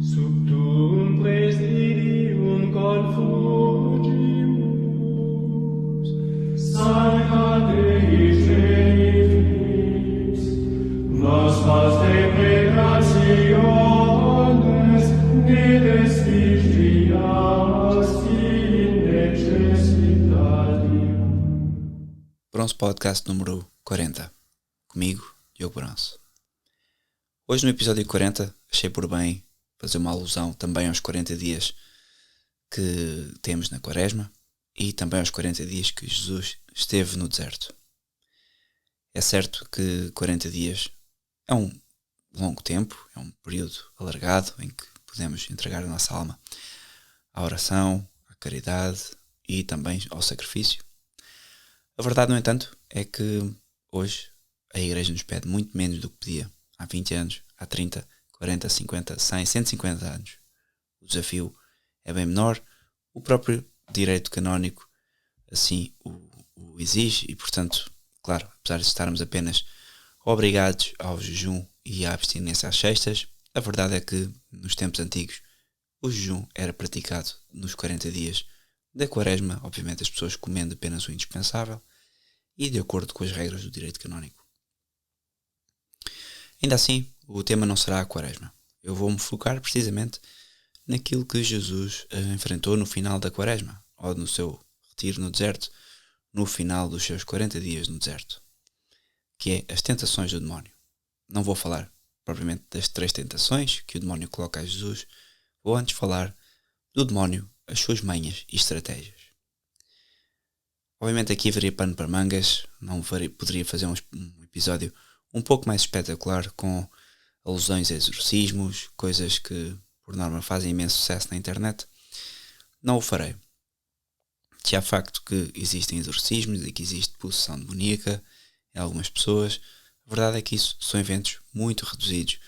Subtum presidium confugimus, Sancta Dei genitrix, nostras depredationes, ne desvigiasti in necessitatium. Bronze Podcast número 40. Comigo, Diogo Bronze. Hoje no episódio 40 achei por bem fazer uma alusão também aos 40 dias que temos na Quaresma e também aos 40 dias que Jesus esteve no deserto. É certo que 40 dias é um longo tempo, é um período alargado em que podemos entregar a nossa alma à oração, à caridade e também ao sacrifício. A verdade, no entanto, é que hoje a Igreja nos pede muito menos do que pedia há 20 anos, há 30, 40, 50, 100, 150 anos. O desafio é bem menor, o próprio direito canónico assim o exige e, portanto, claro, apesar de estarmos apenas obrigados ao jejum e à abstinência às sextas, a verdade é que nos tempos antigos o jejum era praticado nos 40 dias da Quaresma, obviamente as pessoas comendo apenas o indispensável e de acordo com as regras do direito canónico. Ainda assim, o tema não será a Quaresma. Eu vou-me focar precisamente naquilo que Jesus enfrentou no final da Quaresma, ou no seu retiro no deserto, no final dos seus 40 dias no deserto, que é as tentações do demónio. Não vou falar propriamente das 3 tentações que o demónio coloca a Jesus, vou antes falar do demónio, as suas manhas e estratégias. Obviamente aqui haveria pano para mangas, poderia fazer um episódio um pouco mais espetacular com alusões a exorcismos, coisas que por norma fazem imenso sucesso na internet. Não o farei. Se há facto que existem exorcismos e que existe possessão demoníaca em algumas pessoas, a verdade é que isso são eventos muito reduzidos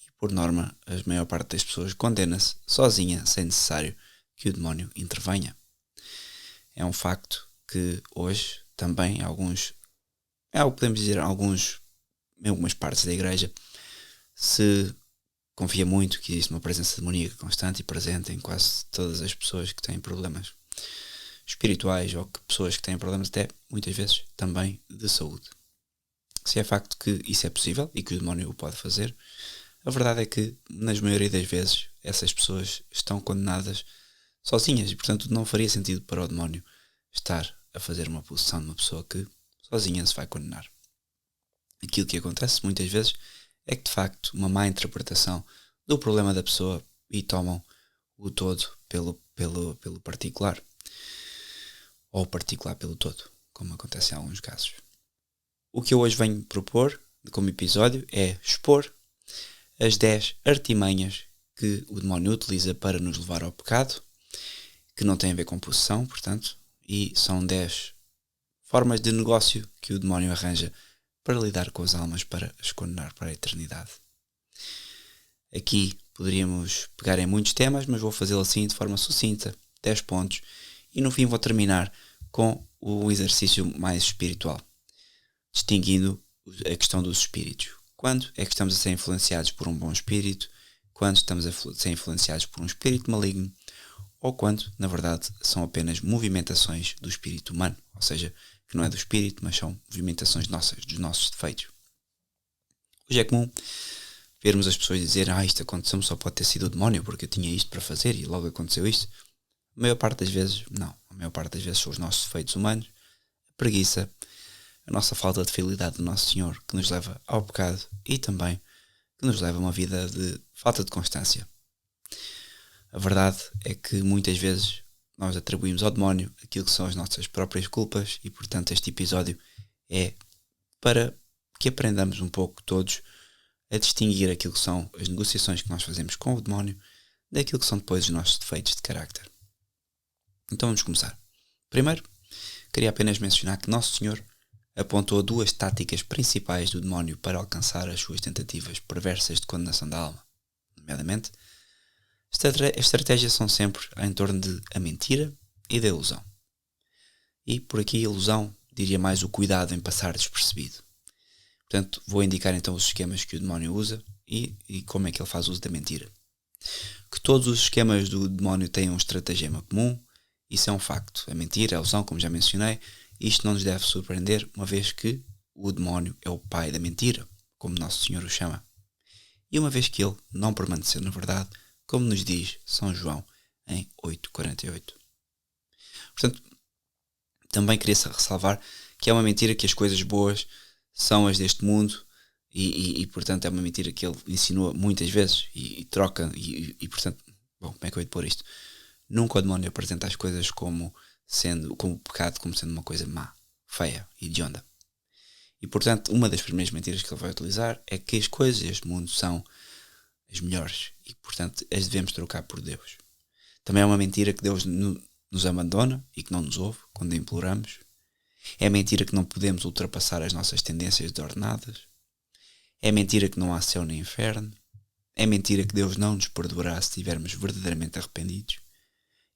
e por norma a maior parte das pessoas condena-se sozinha sem necessário que o demónio intervenha. É um facto que hoje também algumas partes da igreja se confia muito que existe uma presença demoníaca constante e presente em quase todas as pessoas que têm problemas espirituais ou que pessoas que têm problemas até muitas vezes também de saúde. Se é facto que isso é possível e que o demónio o pode fazer, a verdade é que na maioria das vezes essas pessoas estão condenadas sozinhas e portanto não faria sentido para o demónio estar a fazer uma possessão de uma pessoa que sozinha se vai condenar. Aquilo que acontece muitas vezes é que de facto uma má interpretação do problema da pessoa e tomam o todo pelo particular ou o particular pelo todo, como acontece em alguns casos. O que eu hoje venho propor como episódio é expor as 10 artimanhas que o demónio utiliza para nos levar ao pecado, que não têm a ver com possessão, portanto, e são 10 formas de negócio que o demónio arranja para lidar com as almas, para as condenar para a eternidade. Aqui poderíamos pegar em muitos temas, mas vou fazê-lo assim de forma sucinta, 10 pontos, e no fim vou terminar com o exercício mais espiritual, distinguindo a questão dos espíritos. Quando é que estamos a ser influenciados por um bom espírito, quando estamos a ser influenciados por um espírito maligno, ou quando, na verdade, são apenas movimentações do espírito humano, ou seja, que não é do espírito, mas são movimentações nossas, dos nossos defeitos. Hoje é comum vermos as pessoas dizer isto aconteceu-me, só pode ter sido o demónio, porque eu tinha isto para fazer e logo aconteceu isto. A maior parte das vezes, não. A maior parte das vezes são os nossos defeitos humanos, a preguiça, a nossa falta de fidelidade do Nosso Senhor, que nos leva ao pecado e também que nos leva a uma vida de falta de constância. A verdade é que muitas vezes nós atribuímos ao demónio aquilo que são as nossas próprias culpas e, portanto, este episódio é para que aprendamos um pouco todos a distinguir aquilo que são as negociações que nós fazemos com o demónio daquilo que são depois os nossos defeitos de carácter. Então vamos começar. Primeiro, queria apenas mencionar que Nosso Senhor apontou 2 táticas principais do demónio para alcançar as suas tentativas perversas de condenação da alma, nomeadamente as estratégias são sempre em torno de a mentira e da ilusão. E por aqui a ilusão diria mais o cuidado em passar despercebido. Portanto, vou indicar então os esquemas que o demónio usa e como é que ele faz uso da mentira. todos os esquemas do demónio têm um estratagema comum. Isso é um facto. A mentira, a ilusão, como já mencionei, isto não nos deve surpreender, uma vez que o demónio é o pai da mentira, como Nosso Senhor o chama. E uma vez que ele não permaneceu na verdade, como nos diz São João em 8,48. Portanto, também queria ressalvar que é uma mentira que as coisas boas são as deste mundo e portanto é uma mentira que ele insinua muitas vezes e troca e portanto, bom, como é que eu ia pôr isto? Nunca o demónio apresenta as coisas como o pecado como sendo uma coisa má, feia e hedionda. E portanto, uma das primeiras mentiras que ele vai utilizar é que as coisas deste mundo são as melhores e portanto as devemos trocar por Deus. Também é uma mentira que Deus nos abandona e que não nos ouve quando imploramos. É mentira que não podemos ultrapassar as nossas tendências desordenadas. É mentira que não há céu nem inferno. É mentira que Deus não nos perdoará se estivermos verdadeiramente arrependidos.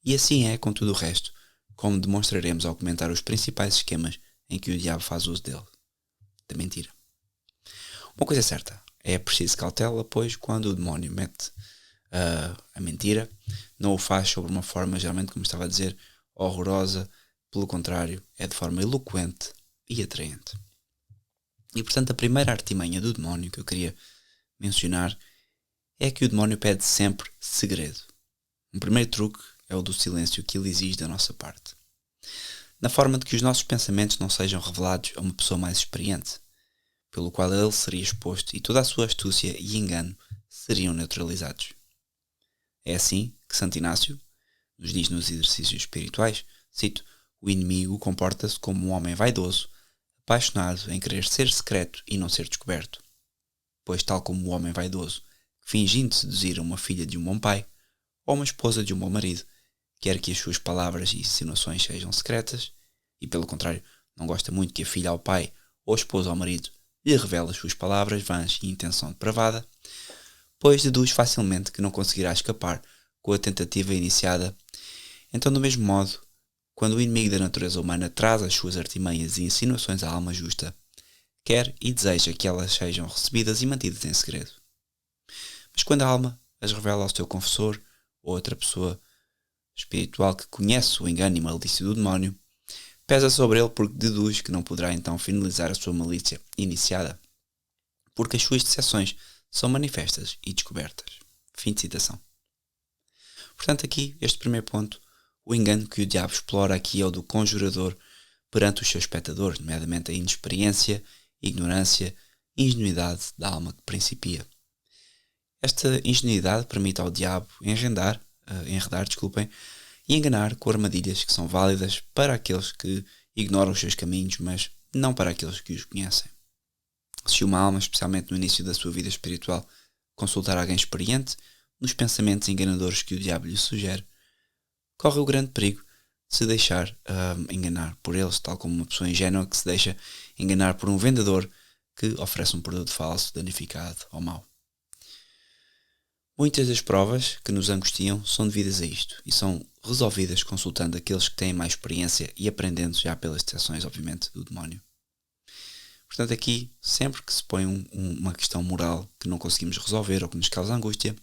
E assim é com tudo o resto, como demonstraremos ao comentar os principais esquemas em que o diabo faz uso dele, da mentira. Uma coisa é certa, é preciso cautela, pois quando o demónio mete a mentira, não o faz sobre uma forma, geralmente, como estava a dizer, horrorosa. Pelo contrário, é de forma eloquente e atraente. E portanto a primeira artimanha do demónio que eu queria mencionar é que o demónio pede sempre segredo. Um primeiro truque é o do silêncio que ele exige da nossa parte. Na forma de que os nossos pensamentos não sejam revelados a uma pessoa mais experiente, pelo qual ele seria exposto e toda a sua astúcia e engano seriam neutralizados. É assim que Santo Inácio nos diz nos exercícios espirituais, cito, o inimigo comporta-se como um homem vaidoso, apaixonado em querer ser secreto e não ser descoberto. Pois tal como o homem vaidoso, fingindo seduzir uma filha de um bom pai, ou uma esposa de um bom marido, quer que as suas palavras e insinuações sejam secretas, e pelo contrário, não gosta muito que a filha ao pai ou a esposa ao marido lhe revele as suas palavras vãs e intenção depravada, pois deduz facilmente que não conseguirá escapar com a tentativa iniciada. Então, do mesmo modo, quando o inimigo da natureza humana traz as suas artimanhas e insinuações à alma justa, quer e deseja que elas sejam recebidas e mantidas em segredo. Mas quando a alma as revela ao seu confessor ou outra pessoa espiritual que conhece o engano e malícia do demónio, pesa sobre ele porque deduz que não poderá então finalizar a sua malícia iniciada, porque as suas decepções são manifestas e descobertas. Fim de citação. Portanto, aqui, este primeiro ponto, o engano que o diabo explora aqui é o do conjurador perante os seus espectadores, nomeadamente a inexperiência, ignorância e ingenuidade da alma que principia. Esta ingenuidade permite ao diabo enredar, e enganar com armadilhas que são válidas para aqueles que ignoram os seus caminhos, mas não para aqueles que os conhecem. Se uma alma, especialmente no início da sua vida espiritual, consultar alguém experiente nos pensamentos enganadores que o diabo lhe sugere, corre o grande perigo de se deixar enganar por eles, tal como uma pessoa ingênua que se deixa enganar por um vendedor que oferece um produto falso, danificado ou mau. Muitas das provas que nos angustiam são devidas a isto e são resolvidas consultando aqueles que têm mais experiência e aprendendo já pelas decepções, obviamente, do demónio. Portanto, aqui, sempre que se põe uma questão moral que não conseguimos resolver ou que nos causa angústia,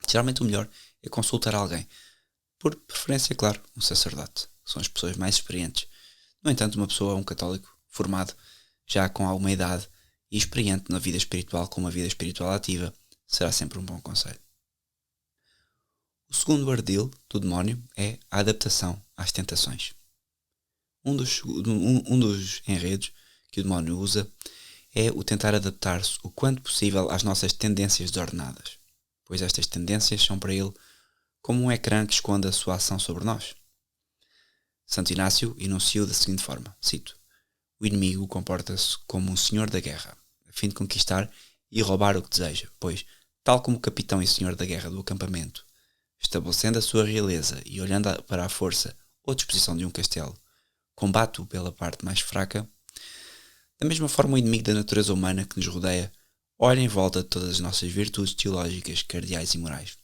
geralmente o melhor é consultar alguém. Por preferência, claro, um sacerdote. São as pessoas mais experientes. No entanto, uma pessoa, um católico formado, já com alguma idade e experiente na vida espiritual, com uma vida espiritual ativa, será sempre um bom conselho. O segundo ardil do demónio é a adaptação às tentações. Um dos enredos que o demónio usa é o tentar adaptar-se o quanto possível às nossas tendências desordenadas, pois estas tendências são para ele como um ecrã que esconde a sua ação sobre nós. Santo Inácio enunciou da seguinte forma, cito, o inimigo comporta-se como um senhor da guerra, a fim de conquistar e roubar o que deseja, pois, tal como o capitão e senhor da guerra do acampamento, estabelecendo a sua realeza e olhando para a força ou disposição de um castelo, combate-o pela parte mais fraca, da mesma forma o inimigo da natureza humana que nos rodeia olha em volta de todas as nossas virtudes teológicas, cardeais e morais.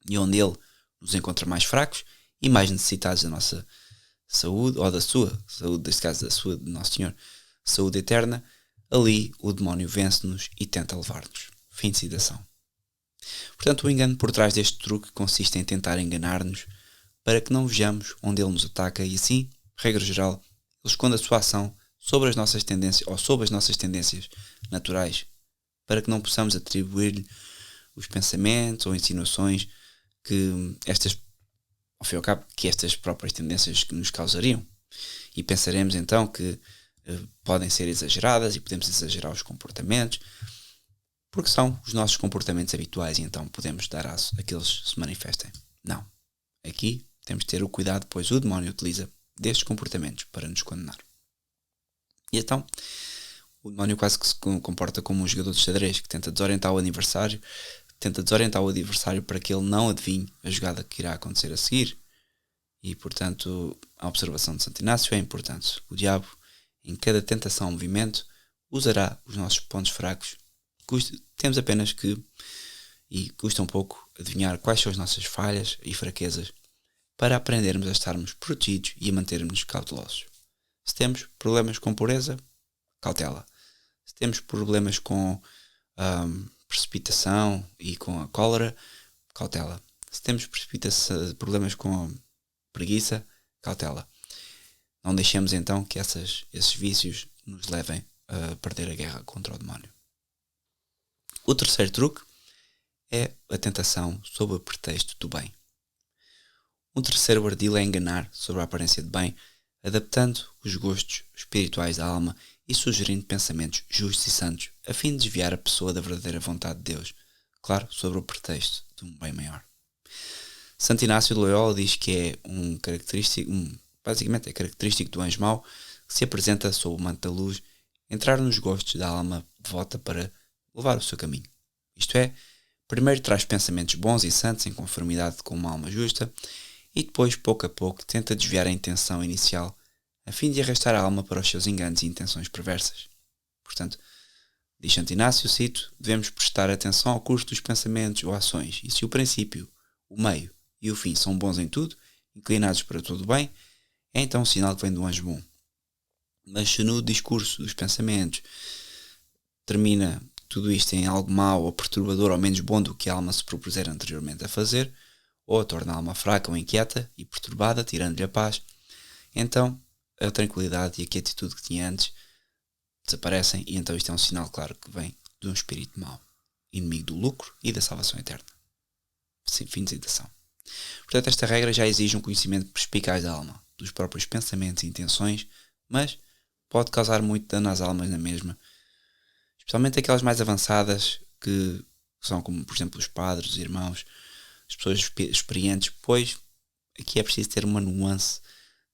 E onde ele nos encontra mais fracos e mais necessitados da nossa saúde, ou da sua saúde, neste caso da sua, de Nosso Senhor, saúde eterna, ali o demónio vence-nos e tenta levar-nos. Fim de citação. Portanto, o engano por trás deste truque consiste em tentar enganar-nos para que não vejamos onde ele nos ataca e assim, regra geral, ele esconde a sua ação sobre as nossas tendências ou sobre as nossas tendências naturais, para que não possamos atribuir-lhe os pensamentos ou insinuações que estas, ao fim e ao cabo, que estas próprias tendências que nos causariam. E pensaremos então que podem ser exageradas e podemos exagerar os comportamentos, porque são os nossos comportamentos habituais e então podemos dar aço a que eles se manifestem. Não. Aqui temos de ter o cuidado, pois o demónio utiliza destes comportamentos para nos condenar. E então, o demónio quase que se comporta como um jogador de xadrez que tenta desorientar o adversário para que ele não adivinhe a jogada que irá acontecer a seguir. E, portanto, a observação de Santo Inácio é importante. O diabo, em cada tentação ou movimento, usará os nossos pontos fracos. Temos apenas que, e custa um pouco, adivinhar quais são as nossas falhas e fraquezas para aprendermos a estarmos protegidos e a mantermos cautelosos. Se temos problemas com pureza, cautela. Se temos problemas com precipitação e com a cólera, cautela. Se temos problemas com preguiça, cautela. Não deixemos então que esses vícios nos levem a perder a guerra contra o demónio. O terceiro truque é a tentação sob o pretexto do bem. Um terceiro ardil é enganar sobre a aparência de bem, adaptando os gostos espirituais da alma e sugerindo pensamentos justos e santos, a fim de desviar a pessoa da verdadeira vontade de Deus, claro, sobre o pretexto de um bem maior. Santo Inácio de Loyola diz que é basicamente é característico do anjo mau que se apresenta sob o manto da luz, entrar nos gostos da alma devota para levar o seu caminho. Isto é, primeiro traz pensamentos bons e santos em conformidade com uma alma justa e depois, pouco a pouco, tenta desviar a intenção inicial a fim de arrastar a alma para os seus enganos e intenções perversas. Portanto, diz Santo Inácio, cito, devemos prestar atenção ao curso dos pensamentos ou ações e se o princípio, o meio e o fim são bons em tudo, inclinados para todo o bem, é então um sinal que vem do anjo bom. Mas se no discurso dos pensamentos termina tudo isto em algo mau ou perturbador ou menos bom do que a alma se propuser anteriormente a fazer, ou torna a alma fraca ou inquieta e perturbada, tirando-lhe a paz, então a tranquilidade e a quietude que tinha antes desaparecem e então isto é um sinal claro que vem de um espírito mau, inimigo do lucro e da salvação eterna. Sim, fim de citação. Portanto, esta regra já exige um conhecimento perspicaz da alma, dos próprios pensamentos e intenções, mas pode causar muito dano às almas na mesma, especialmente aquelas mais avançadas que são como, por exemplo, os padres, os irmãos, as pessoas experientes, pois aqui é preciso ter uma nuance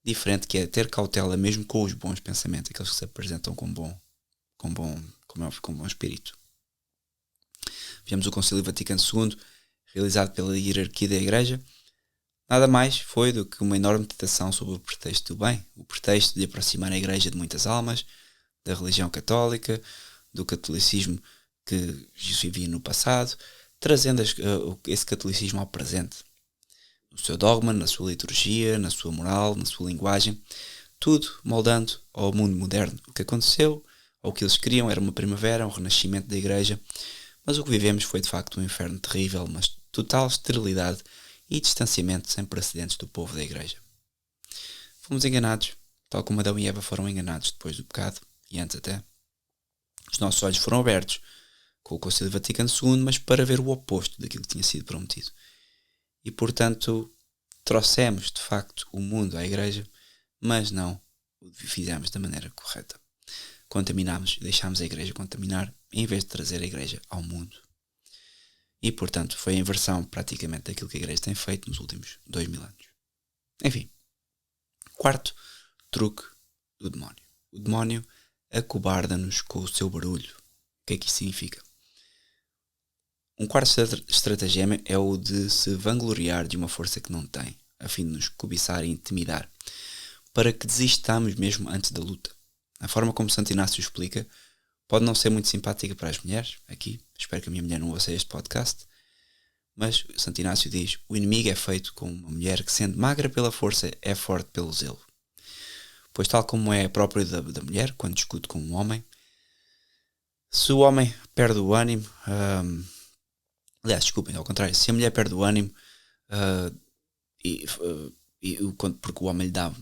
diferente, que é ter cautela mesmo com os bons pensamentos, aqueles que se apresentam com bom espírito. Vemos o Concílio Vaticano II, realizado pela hierarquia da Igreja, nada mais foi do que uma enorme tentação sobre o pretexto do bem, o pretexto de aproximar a Igreja de muitas almas, da religião católica, do catolicismo que se vivia no passado, trazendo esse catolicismo ao presente. No seu dogma, na sua liturgia, na sua moral, na sua linguagem, tudo moldando ao mundo moderno. O que aconteceu, ou o que eles queriam, era uma primavera, um renascimento da Igreja, mas o que vivemos foi de facto um inferno terrível, mas total esterilidade e distanciamento sem precedentes do povo da Igreja. Fomos enganados, tal como Adão e Eva foram enganados depois do pecado, e antes até. Os nossos olhos foram abertos com o Concílio Vaticano II, mas para ver o oposto daquilo que tinha sido prometido. E, portanto, trouxemos, de facto, o mundo à Igreja, mas não o fizemos da maneira correta. Contaminámos, deixámos a Igreja contaminar, em vez de trazer a Igreja ao mundo. E, portanto, foi a inversão, praticamente, daquilo que a Igreja tem feito nos últimos 2000 anos. Enfim, quarto truque do demónio. O demónio acobarda-nos com o seu barulho. O que é que isso significa? Um quarto estratagema é o de se vangloriar de uma força que não tem, a fim de nos cobiçar e intimidar, para que desistamos mesmo antes da luta. A forma como Santo Inácio explica pode não ser muito simpática para as mulheres, aqui, espero que a minha mulher não ouça este podcast, mas Santo Inácio diz: o inimigo é feito com uma mulher que, sendo magra pela força, é forte pelo zelo. Pois tal como é próprio da mulher, quando discute com um homem, se o homem perde o ânimo, Aliás, desculpem, ao contrário, se a mulher perde o ânimo, ah, porque o homem lhe dá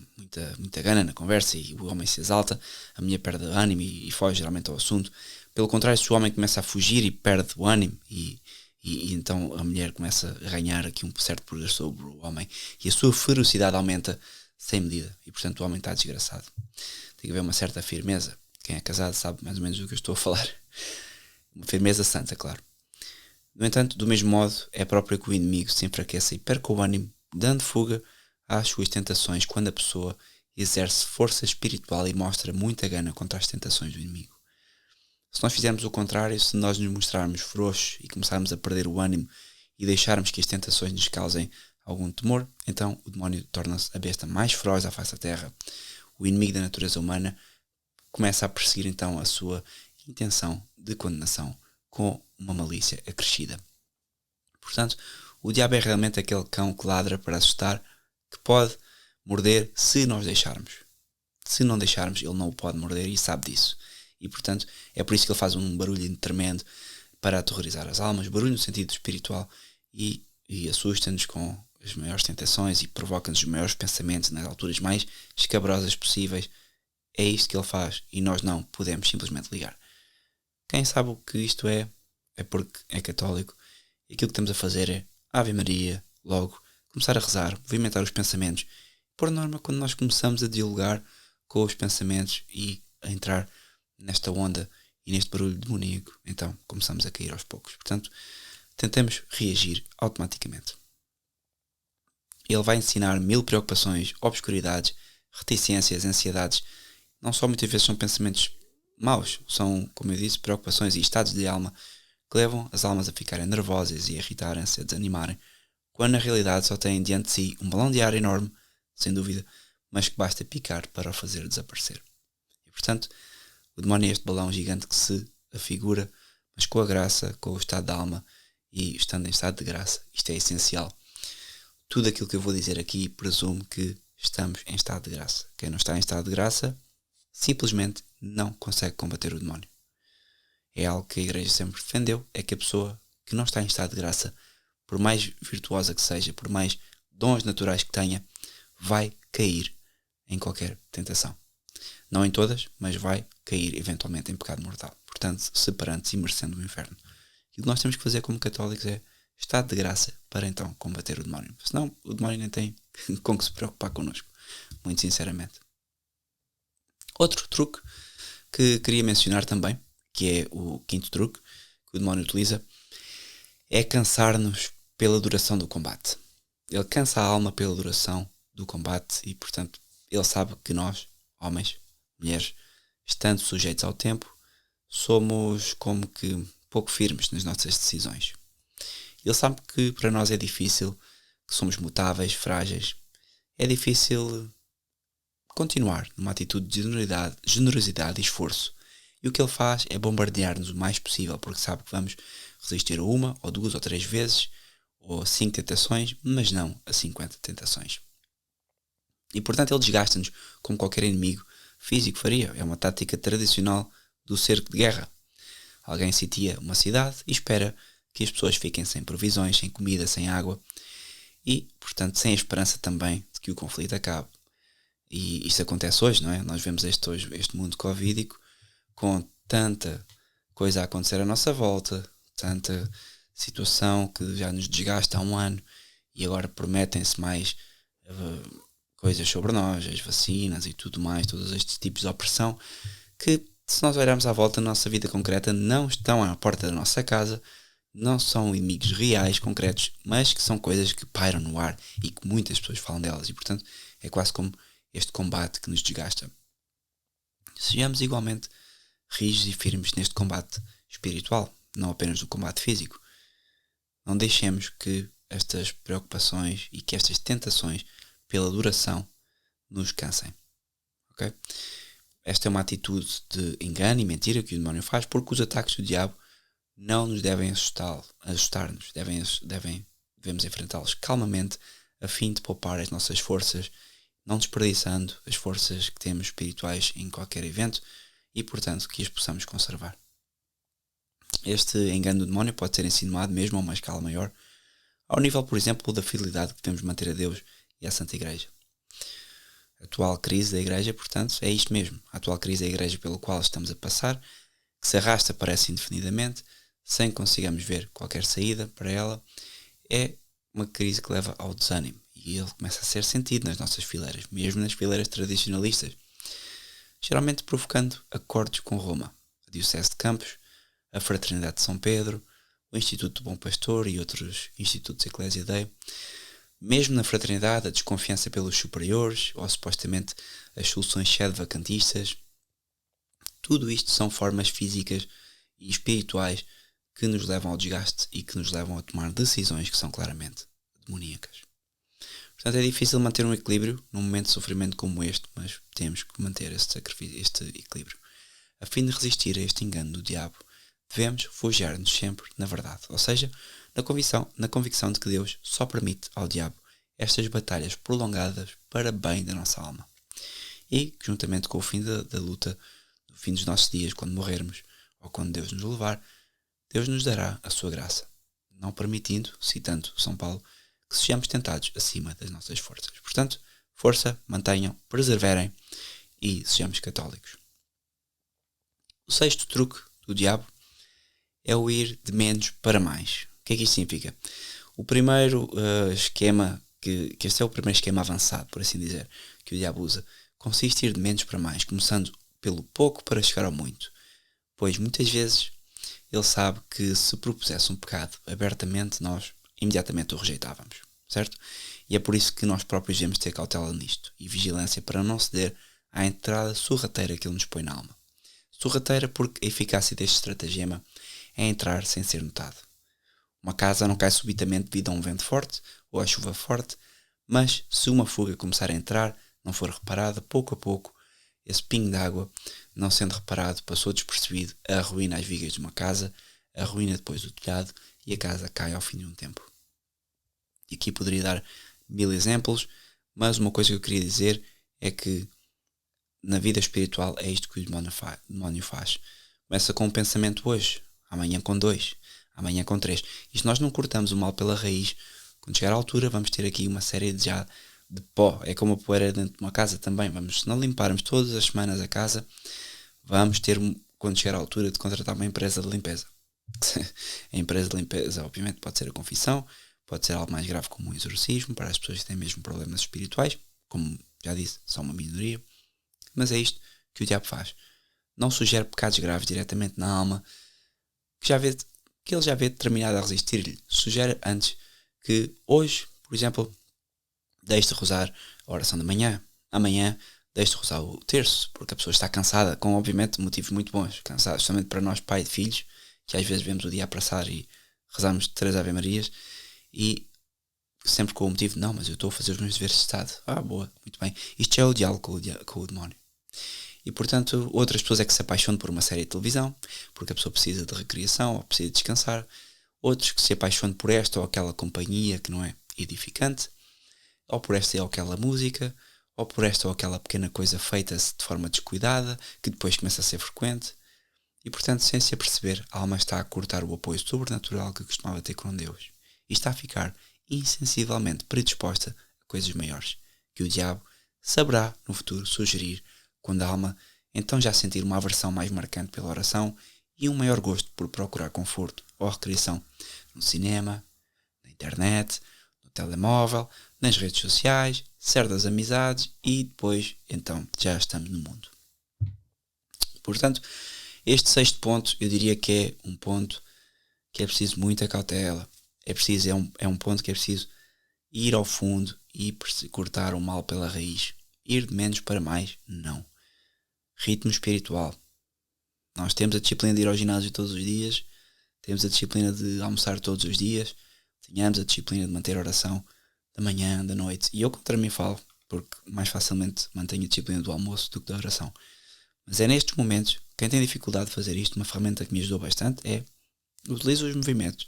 muita gana na conversa e o homem se exalta, a mulher perde o ânimo e foge geralmente ao assunto. Pelo contrário, se o homem começa a fugir e perde o ânimo e então a mulher começa a ganhar aqui um certo poder sobre o homem e a sua ferocidade aumenta sem medida e portanto o homem está desgraçado. Tem que haver uma certa firmeza. Quem é casado sabe mais ou menos do que eu estou a falar. Uma firmeza santa, claro. No entanto, do mesmo modo, é próprio que o inimigo se enfraqueça e perca o ânimo, dando fuga às suas tentações quando a pessoa exerce força espiritual e mostra muita gana contra as tentações do inimigo. Se nós fizermos o contrário, se nós nos mostrarmos frouxos e começarmos a perder o ânimo e deixarmos que as tentações nos causem algum temor, então o demónio torna-se a besta mais feroz à face da terra. O inimigo da natureza humana começa a perseguir então a sua intenção de condenação com uma malícia acrescida. Portanto, o diabo é realmente aquele cão que ladra para assustar, que pode morder se nós deixarmos. Se não deixarmos, ele não o pode morder e sabe disso. E portanto, é por isso que ele faz um barulho tremendo para aterrorizar as almas, barulho no sentido espiritual, e assusta-nos com as maiores tentações e provoca-nos os maiores pensamentos nas alturas mais escabrosas possíveis. É isto que ele faz e nós não podemos simplesmente ligar. Quem sabe o que isto é porque é católico, e aquilo que estamos a fazer é Ave Maria, logo, começar a rezar, movimentar os pensamentos. Por norma, quando nós começamos a dialogar com os pensamentos e a entrar nesta onda e neste barulho demoníaco, então começamos a cair aos poucos. Portanto, tentamos reagir automaticamente. Ele vai ensinar 1000 preocupações, obscuridades, reticências, ansiedades. Não só muitas vezes são pensamentos maus, são, como eu disse, preocupações e estados de alma que levam as almas a ficarem nervosas e a irritarem-se, a desanimarem, quando na realidade só têm diante de si um balão de ar enorme, sem dúvida, mas que basta picar para o fazer desaparecer. E portanto, o demónio é este balão gigante que se afigura, mas com a graça, com o estado da alma e estando em estado de graça. Isto é essencial. Tudo aquilo que eu vou dizer aqui presume que estamos em estado de graça. Quem não está em estado de graça simplesmente não consegue combater o demónio. É algo que a Igreja sempre defendeu, é que a pessoa que não está em estado de graça, por mais virtuosa que seja, por mais dons naturais que tenha, vai cair em qualquer tentação. Não em todas, mas vai cair eventualmente em pecado mortal. Portanto, separando-se e merecendo o inferno. E o que nós temos que fazer como católicos é estado de graça para então combater o demónio. Senão o demónio nem tem com que se preocupar connosco. Muito sinceramente. Outro truque que queria mencionar também, que é o quinto truque que o demónio utiliza, é cansar-nos pela duração do combate. Ele cansa a alma pela duração do combate e, portanto, ele sabe que nós, homens, mulheres, estando sujeitos ao tempo, somos como que pouco firmes nas nossas decisões. Ele sabe que para nós é difícil, que somos mutáveis, frágeis. É difícil continuar numa atitude de generosidade e esforço. E o que ele faz é bombardear-nos o mais possível, porque sabe que vamos resistir a 1, ou 2, ou 3 vezes, ou 5 tentações, mas não a 50 tentações. E portanto ele desgasta-nos como qualquer inimigo físico faria. É uma tática tradicional do cerco de guerra. Alguém sitia uma cidade e espera que as pessoas fiquem sem provisões, sem comida, sem água e, portanto, sem a esperança também de que o conflito acabe. E isto acontece hoje, não é? Nós vemos este mundo covídico com tanta coisa a acontecer à nossa volta, tanta situação que já nos desgasta há um ano e agora prometem-se mais coisas sobre nós, as vacinas e tudo mais, todos estes tipos de opressão que, se nós olharmos à volta na nossa vida concreta, não estão à porta da nossa casa, não são inimigos reais, concretos, mas que são coisas que pairam no ar e que muitas pessoas falam delas e, portanto, é quase como este combate que nos desgasta. Sejamos igualmente rígidos e firmes neste combate espiritual, não apenas no combate físico. Não deixemos que estas preocupações e que estas tentações pela duração nos cansem. Okay? Esta é uma atitude de engano e mentira que o demónio faz, porque os ataques do diabo não nos devem assustar-nos, devemos enfrentá-los calmamente a fim de poupar as nossas forças, não desperdiçando as forças que temos espirituais em qualquer evento e, portanto, que as possamos conservar. Este engano do demónio pode ser insinuado mesmo a uma escala maior, ao nível, por exemplo, da fidelidade que devemos manter a Deus e à Santa Igreja. A atual crise da Igreja, portanto, é isto mesmo. A atual crise da Igreja pelo qual estamos a passar, que se arrasta parece indefinidamente, sem que consigamos ver qualquer saída para ela, é uma crise que leva ao desânimo. E ele começa a ser sentido nas nossas fileiras, mesmo nas fileiras tradicionalistas, geralmente provocando acordos com Roma, a Diocese de Campos, a Fraternidade de São Pedro, o Instituto do Bom Pastor e outros institutos Ecclesia Dei. Mesmo na fraternidade, a desconfiança pelos superiores, ou supostamente as soluções vacantistas, tudo isto são formas físicas e espirituais que nos levam ao desgaste e que nos levam a tomar decisões que são claramente demoníacas. Portanto, é difícil manter um equilíbrio num momento de sofrimento como este, mas temos que manter este equilíbrio. A fim de resistir a este engano do diabo, devemos refugiar-nos sempre na verdade, ou seja, na convicção de que Deus só permite ao diabo estas batalhas prolongadas para bem da nossa alma. E, juntamente com o fim da luta, no fim dos nossos dias, quando morrermos, ou quando Deus nos levar, Deus nos dará a sua graça, não permitindo, citando São Paulo, que sejamos tentados acima das nossas forças. Portanto, força, mantenham, perseverem e sejamos católicos. O sexto truque do diabo é o ir de menos para mais. O que é que isto significa? O primeiro esquema, que este é o primeiro esquema avançado, por assim dizer, que o diabo usa, consiste em ir de menos para mais, começando pelo pouco para chegar ao muito. Pois muitas vezes ele sabe que se propusesse um pecado abertamente, nós imediatamente o rejeitávamos, certo? E é por isso que nós próprios devemos ter cautela nisto e vigilância para não ceder à entrada sorrateira que ele nos põe na alma. Sorrateira porque a eficácia deste estratagema é entrar sem ser notado. Uma casa não cai subitamente devido a um vento forte ou a chuva forte, mas se uma fuga começar a entrar, não for reparada, pouco a pouco, esse pingo de água, não sendo reparado, passou despercebido, arruína as vigas de uma casa, arruína depois o telhado e a casa cai ao fim de um tempo. E aqui poderia dar 1000 exemplos, mas uma coisa que eu queria dizer é que na vida espiritual é isto que o demónio faz. Começa com um pensamento hoje, amanhã com 2, amanhã com 3. E se nós não cortamos o mal pela raiz, quando chegar à altura vamos ter aqui uma série de pó. É como a poeira dentro de uma casa também. Se não limparmos todas as semanas a casa, vamos ter, quando chegar à altura, de contratar uma empresa de limpeza. A empresa de limpeza, obviamente, pode ser a confissão, pode ser algo mais grave como um exorcismo, para as pessoas que têm mesmo problemas espirituais, como já disse, são uma minoria. Mas é isto que o diabo faz. Não sugere pecados graves diretamente na alma, que ele já vê determinado a resistir-lhe. Sugere antes que hoje, por exemplo, deixe de rezar a oração da manhã, amanhã deixe de rezar o terço, porque a pessoa está cansada, com obviamente motivos muito bons, cansada, justamente para nós, pai de filhos, que às vezes vemos o dia a passar e rezamos 3 Ave Marias, e sempre com o motivo, não, mas eu estou a fazer os meus deveres de Estado. Boa, muito bem. Isto já é o diálogo com o demónio. E portanto, outras pessoas é que se apaixonam por uma série de televisão, porque a pessoa precisa de recreação ou precisa de descansar. Outros que se apaixonam por esta ou aquela companhia que não é edificante, ou por esta ou aquela música, ou por esta ou aquela pequena coisa feita de forma descuidada, que depois começa a ser frequente. E portanto, sem se aperceber, a alma está a cortar o apoio sobrenatural que costumava ter com Deus. E está a ficar insensivelmente predisposta a coisas maiores, que o diabo saberá no futuro sugerir, quando a alma então já sentir uma aversão mais marcante pela oração e um maior gosto por procurar conforto ou recreação no cinema, na internet, no telemóvel, nas redes sociais, certas amizades e depois então já estamos no mundo. Portanto, este sexto ponto eu diria que é um ponto que é preciso muita cautela. É um ponto que é preciso ir ao fundo e cortar o mal pela raiz. Ir de menos para mais, não. Ritmo espiritual. Nós temos a disciplina de ir ao ginásio todos os dias, temos a disciplina de almoçar todos os dias, tenhamos a disciplina de manter a oração da manhã, da noite. E eu contra mim falo, porque mais facilmente mantenho a disciplina do almoço do que da oração. Mas é nestes momentos, quem tem dificuldade de fazer isto, uma ferramenta que me ajudou bastante é utilizo os movimentos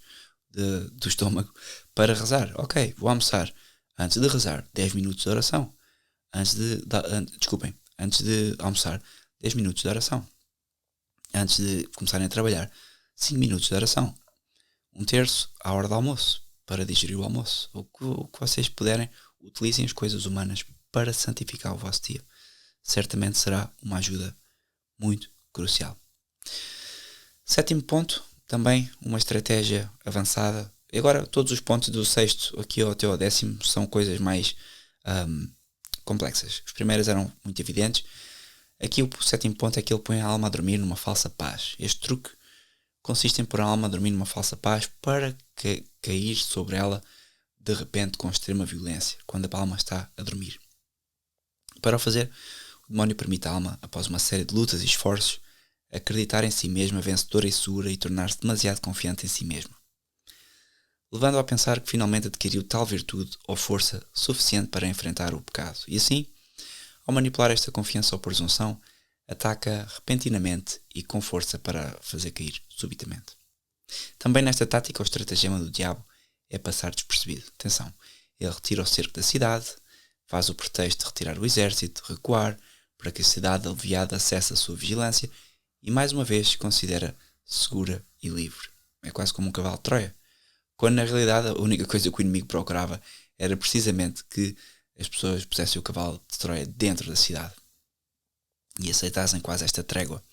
do estômago para rezar. Ok, vou almoçar. Antes de rezar, 10 minutos de oração. Antes de almoçar, 10 minutos de oração. Antes de começarem a trabalhar, 5 minutos de oração. 1/3 à hora do almoço, para digerir o almoço. O que vocês puderem, utilizem as coisas humanas para santificar o vosso dia. Certamente será uma ajuda muito crucial. 7º ponto, também uma estratégia avançada. E agora todos os pontos do 6º aqui até ao 10º são coisas mais complexas. Os primeiros eram muito evidentes. Aqui o 7º ponto é que ele põe a alma a dormir numa falsa paz. Este truque consiste em pôr a alma a dormir numa falsa paz para cair sobre ela de repente com extrema violência, quando a alma está a dormir. Para o fazer, o demónio permite à alma, após uma série de lutas e esforços, acreditar em si mesma vencedora e segura e tornar-se demasiado confiante em si mesma, levando-a a pensar que finalmente adquiriu tal virtude ou força suficiente para enfrentar o pecado. E assim, ao manipular esta confiança ou presunção, ataca repentinamente e com força para fazer cair subitamente. Também nesta tática, o estratagema do diabo é passar despercebido. Atenção, ele retira o cerco da cidade, faz o pretexto de retirar o exército, recuar, para que a cidade aliviada acesse a sua vigilância e mais uma vez se considera segura e livre. É quase como um cavalo de Troia, quando na realidade a única coisa que o inimigo procurava era precisamente que as pessoas pusessem o cavalo de Troia dentro da cidade e aceitassem quase esta trégua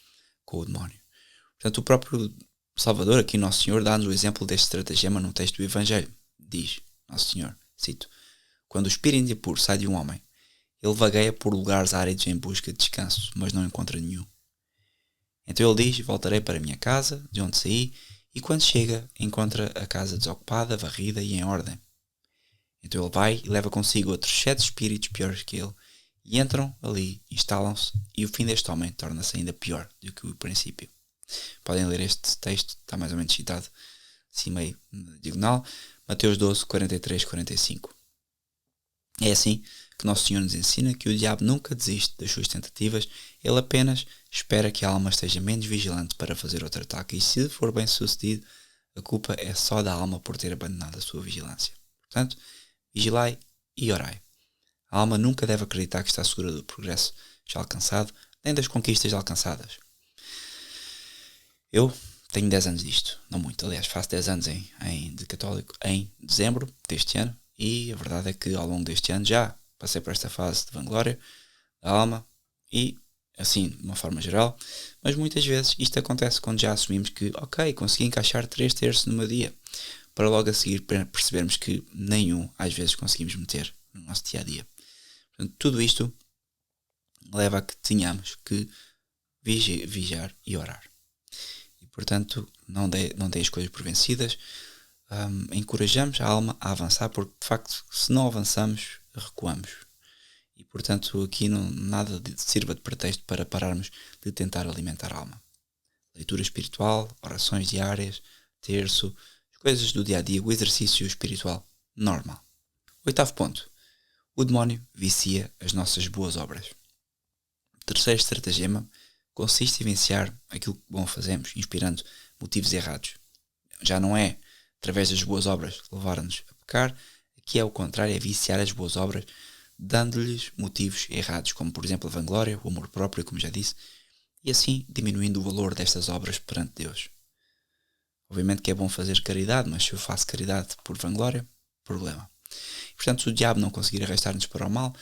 com o demónio. Portanto, o próprio Salvador, aqui Nosso Senhor, dá-nos o exemplo deste estratagema no texto do Evangelho. Diz, Nosso Senhor, cito: quando o espírito impuro sai de um homem, ele vagueia por lugares áridos em busca de descanso, mas não encontra nenhum. Então ele diz: voltarei para a minha casa, de onde saí, e quando chega, encontra a casa desocupada, varrida e em ordem. Então ele vai e leva consigo outros 7 espíritos piores que ele, e entram ali, instalam-se, e o fim deste homem torna-se ainda pior do que o princípio. Podem ler este texto, está mais ou menos citado, assim meio na diagonal, Mateus 12, 43, 45. É assim que Nosso Senhor nos ensina que o diabo nunca desiste das suas tentativas, ele apenas espera que a alma esteja menos vigilante para fazer outro ataque, e se for bem sucedido, a culpa é só da alma por ter abandonado a sua vigilância. Portanto, vigilai e orai. A alma nunca deve acreditar que está segura do progresso já alcançado, nem das conquistas alcançadas. Eu tenho 10 anos disto, não muito, aliás, faço 10 anos de católico em dezembro deste ano, e a verdade é que ao longo deste ano já passei por esta fase de vanglória da alma e, assim, de uma forma geral, mas muitas vezes isto acontece quando já assumimos que, ok, consegui encaixar 3/3 no meu dia, para logo a seguir percebermos que nenhum às vezes conseguimos meter no nosso dia-a-dia. Portanto, tudo isto leva a que tenhamos que vigiar e orar. E, portanto, não dê as coisas por vencidas. Encorajamos a alma a avançar, porque, de facto, se não avançamos, recuamos. E, portanto, aqui nada sirva de pretexto para pararmos de tentar alimentar a alma. Leitura espiritual, orações diárias, terço, as coisas do dia-a-dia, o exercício espiritual normal. 8º ponto. O demónio vicia as nossas boas obras. O 3º estratagema consiste em viciar aquilo que bom fazemos, inspirando motivos errados. Já não é, através das boas obras, levar-nos a pecar. Aqui é o contrário, é viciar as boas obras, dando-lhes motivos errados, como por exemplo a vanglória, o amor próprio, como já disse, e assim diminuindo o valor destas obras perante Deus. Obviamente que é bom fazer caridade, mas se eu faço caridade por vanglória, problema. Portanto, se o diabo não conseguir arrastar-nos para o mal,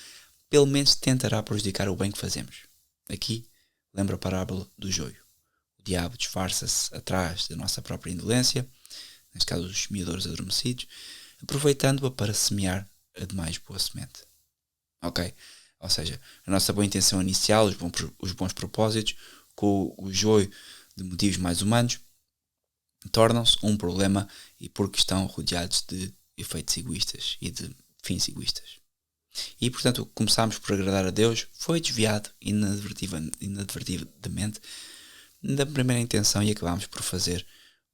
pelo menos tentará prejudicar o bem que fazemos. Aqui, lembra a parábola do joio. O diabo disfarça-se atrás da nossa própria indolência, neste caso os semeadores adormecidos, aproveitando-a para semear a demais boa semente. Ok? Ou seja, a nossa boa intenção inicial, os bons propósitos, com o joio de motivos mais humanos, tornam-se um problema e porque estão rodeados de efeitos egoístas e de fins egoístas. E, portanto, começámos por agradar a Deus, foi desviado inadvertidamente da primeira intenção e acabámos por fazer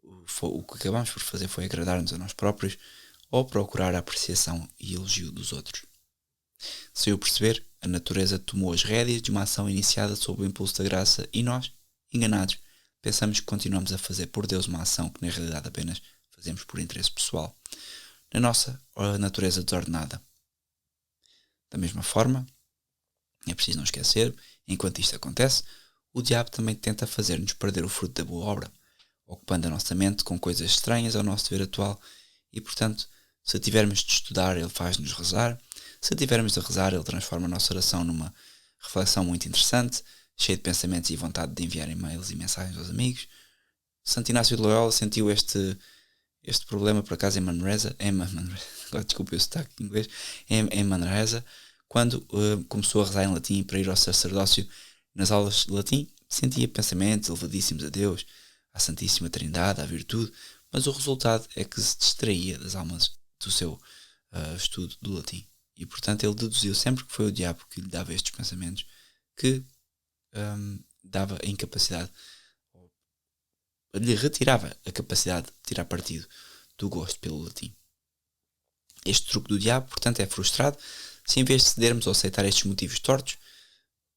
o que acabámos por fazer foi agradar-nos a nós próprios ou procurar a apreciação e elogio dos outros. Sem o perceber, a natureza tomou as rédeas de uma ação iniciada sob o impulso da graça e nós, enganados, pensamos que continuamos a fazer por Deus uma ação que na realidade apenas fazemos por interesse pessoal, na nossa natureza desordenada. Da mesma forma, é preciso não esquecer, enquanto isto acontece, o diabo também tenta fazer-nos perder o fruto da boa obra, ocupando a nossa mente com coisas estranhas ao nosso dever atual e, portanto, se tivermos de estudar, ele faz-nos rezar. Se tivermos de rezar, ele transforma a nossa oração numa reflexão muito interessante, cheia de pensamentos e vontade de enviar e-mails e mensagens aos amigos. Santo Inácio de Loyola sentiu este problema, por acaso, desculpa o sotaque em inglês, em Manresa, quando começou a rezar em latim para ir ao sacerdócio. Nas aulas de latim sentia pensamentos elevadíssimos a Deus, à Santíssima Trindade, à virtude, mas o resultado é que se distraía das almas do seu estudo do latim. E, portanto, ele deduziu sempre que foi o diabo que lhe dava estes pensamentos, que dava a incapacidade, lhe retirava a capacidade de tirar partido do gosto pelo latim. Este truque do diabo, portanto, é frustrado se, em vez de cedermos ou aceitar estes motivos tortos,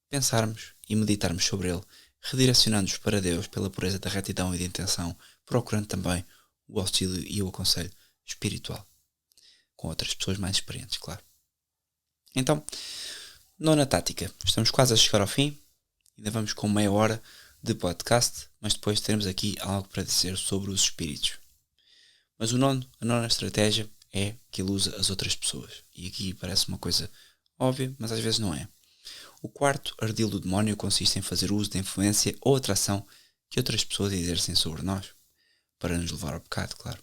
pensarmos e meditarmos sobre ele, redirecionando-nos para Deus pela pureza da retidão e da intenção, procurando também o auxílio e o aconselho espiritual, com outras pessoas mais experientes, claro. Então, nona tática. Estamos quase a chegar ao fim, ainda vamos com meia hora de podcast, mas depois teremos aqui algo para dizer sobre os espíritos. Mas a nona estratégia é que ele usa as outras pessoas. E aqui parece uma coisa óbvia, mas às vezes não é. O quarto ardil do demónio consiste em fazer uso da influência ou atração que outras pessoas exercem sobre nós, para nos levar ao pecado, claro.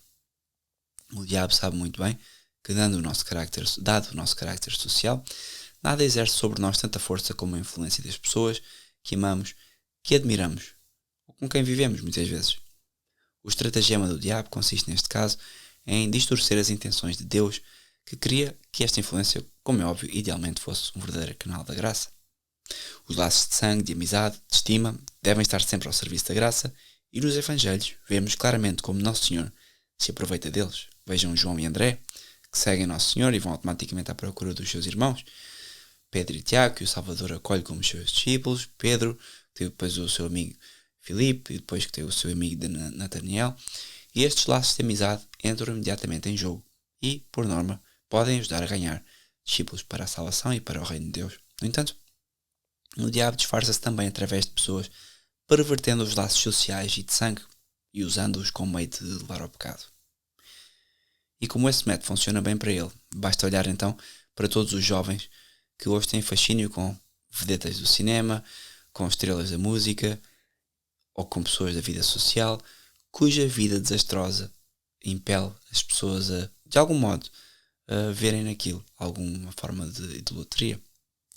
O diabo sabe muito bem que, dado o nosso carácter social, nada exerce sobre nós tanta força como a influência das pessoas que amamos, que admiramos, ou com quem vivemos muitas vezes. O estratagema do diabo consiste, neste caso, em distorcer as intenções de Deus, que queria que esta influência, como é óbvio, idealmente fosse um verdadeiro canal da graça. Os laços de sangue, de amizade, de estima, devem estar sempre ao serviço da graça, e nos Evangelhos vemos claramente como Nosso Senhor se aproveita deles. Vejam João e André, que seguem Nosso Senhor e vão automaticamente à procura dos seus irmãos. Pedro e Tiago, que o Salvador acolhe como seus discípulos. Pedro, que teve depois o seu amigo Filipe, e depois que teve o seu amigo Nataniel. E estes laços de amizade entram imediatamente em jogo e, por norma, podem ajudar a ganhar discípulos para a salvação e para o reino de Deus. No entanto, o diabo disfarça-se também através de pessoas, pervertendo os laços sociais e de sangue e usando-os como meio de levar ao pecado. E como esse método funciona bem para ele, basta olhar então para todos os jovens que hoje têm fascínio com vedetas do cinema, com estrelas da música ou com pessoas da vida social, cuja vida desastrosa impele as pessoas a, de algum modo, a verem naquilo alguma forma de idolatria.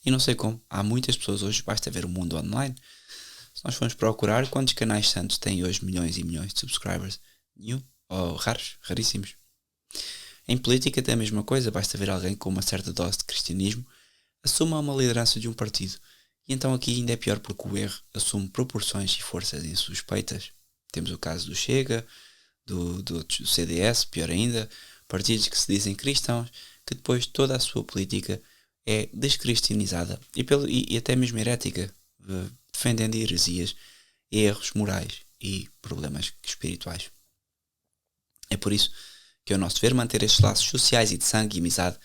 E não sei como, há muitas pessoas hoje, basta ver o mundo online. Se nós formos procurar quantos canais santos têm hoje milhões e milhões de subscribers, nenhum, ou raros, raríssimos. Em política tem a mesma coisa, basta ver alguém com uma certa dose de cristianismo assuma uma liderança de um partido. E então aqui ainda é pior porque o erro assume proporções e forças insuspeitas. Temos o caso do Chega, do CDS, pior ainda, partidos que se dizem cristãos, que depois toda a sua política é descristianizada e até mesmo herética, defendendo heresias, erros morais e problemas espirituais. É por isso que é o nosso dever manter estes laços sociais e de sangue e amizade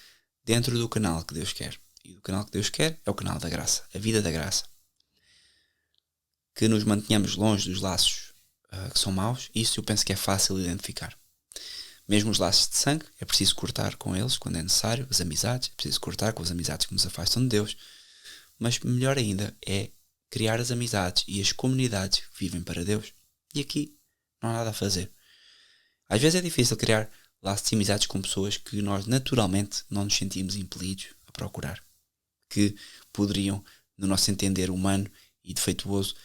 dentro do canal que Deus quer. E o canal que Deus quer é o canal da graça, a vida da graça. Que nos mantenhamos longe dos laços que são maus, isso eu penso que é fácil de identificar. Mesmo os laços de sangue, é preciso cortar com eles quando é necessário, as amizades, é preciso cortar com as amizades que nos afastam de Deus, mas melhor ainda é criar as amizades e as comunidades que vivem para Deus. E aqui não há nada a fazer. Às vezes é difícil criar laços de amizades com pessoas que nós naturalmente não nos sentimos impelidos a procurar, que poderiam, no nosso entender humano e defeituoso,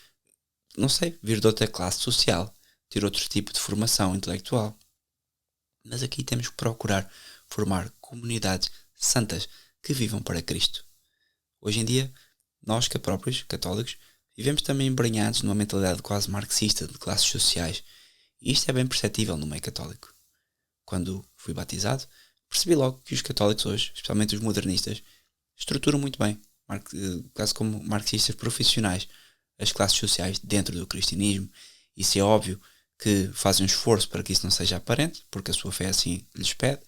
não sei, vir de outra classe social, ter outro tipo de formação intelectual. Mas aqui temos que procurar formar comunidades santas que vivam para Cristo. Hoje em dia, nós que próprios, católicos, vivemos também embranhados numa mentalidade quase marxista de classes sociais. E isto é bem perceptível no meio católico. Quando fui batizado, percebi logo que os católicos hoje, especialmente os modernistas, estruturam muito bem, quase como marxistas profissionais, as classes sociais dentro do cristianismo. Isso é óbvio que fazem um esforço para que isso não seja aparente, porque a sua fé assim lhes pede.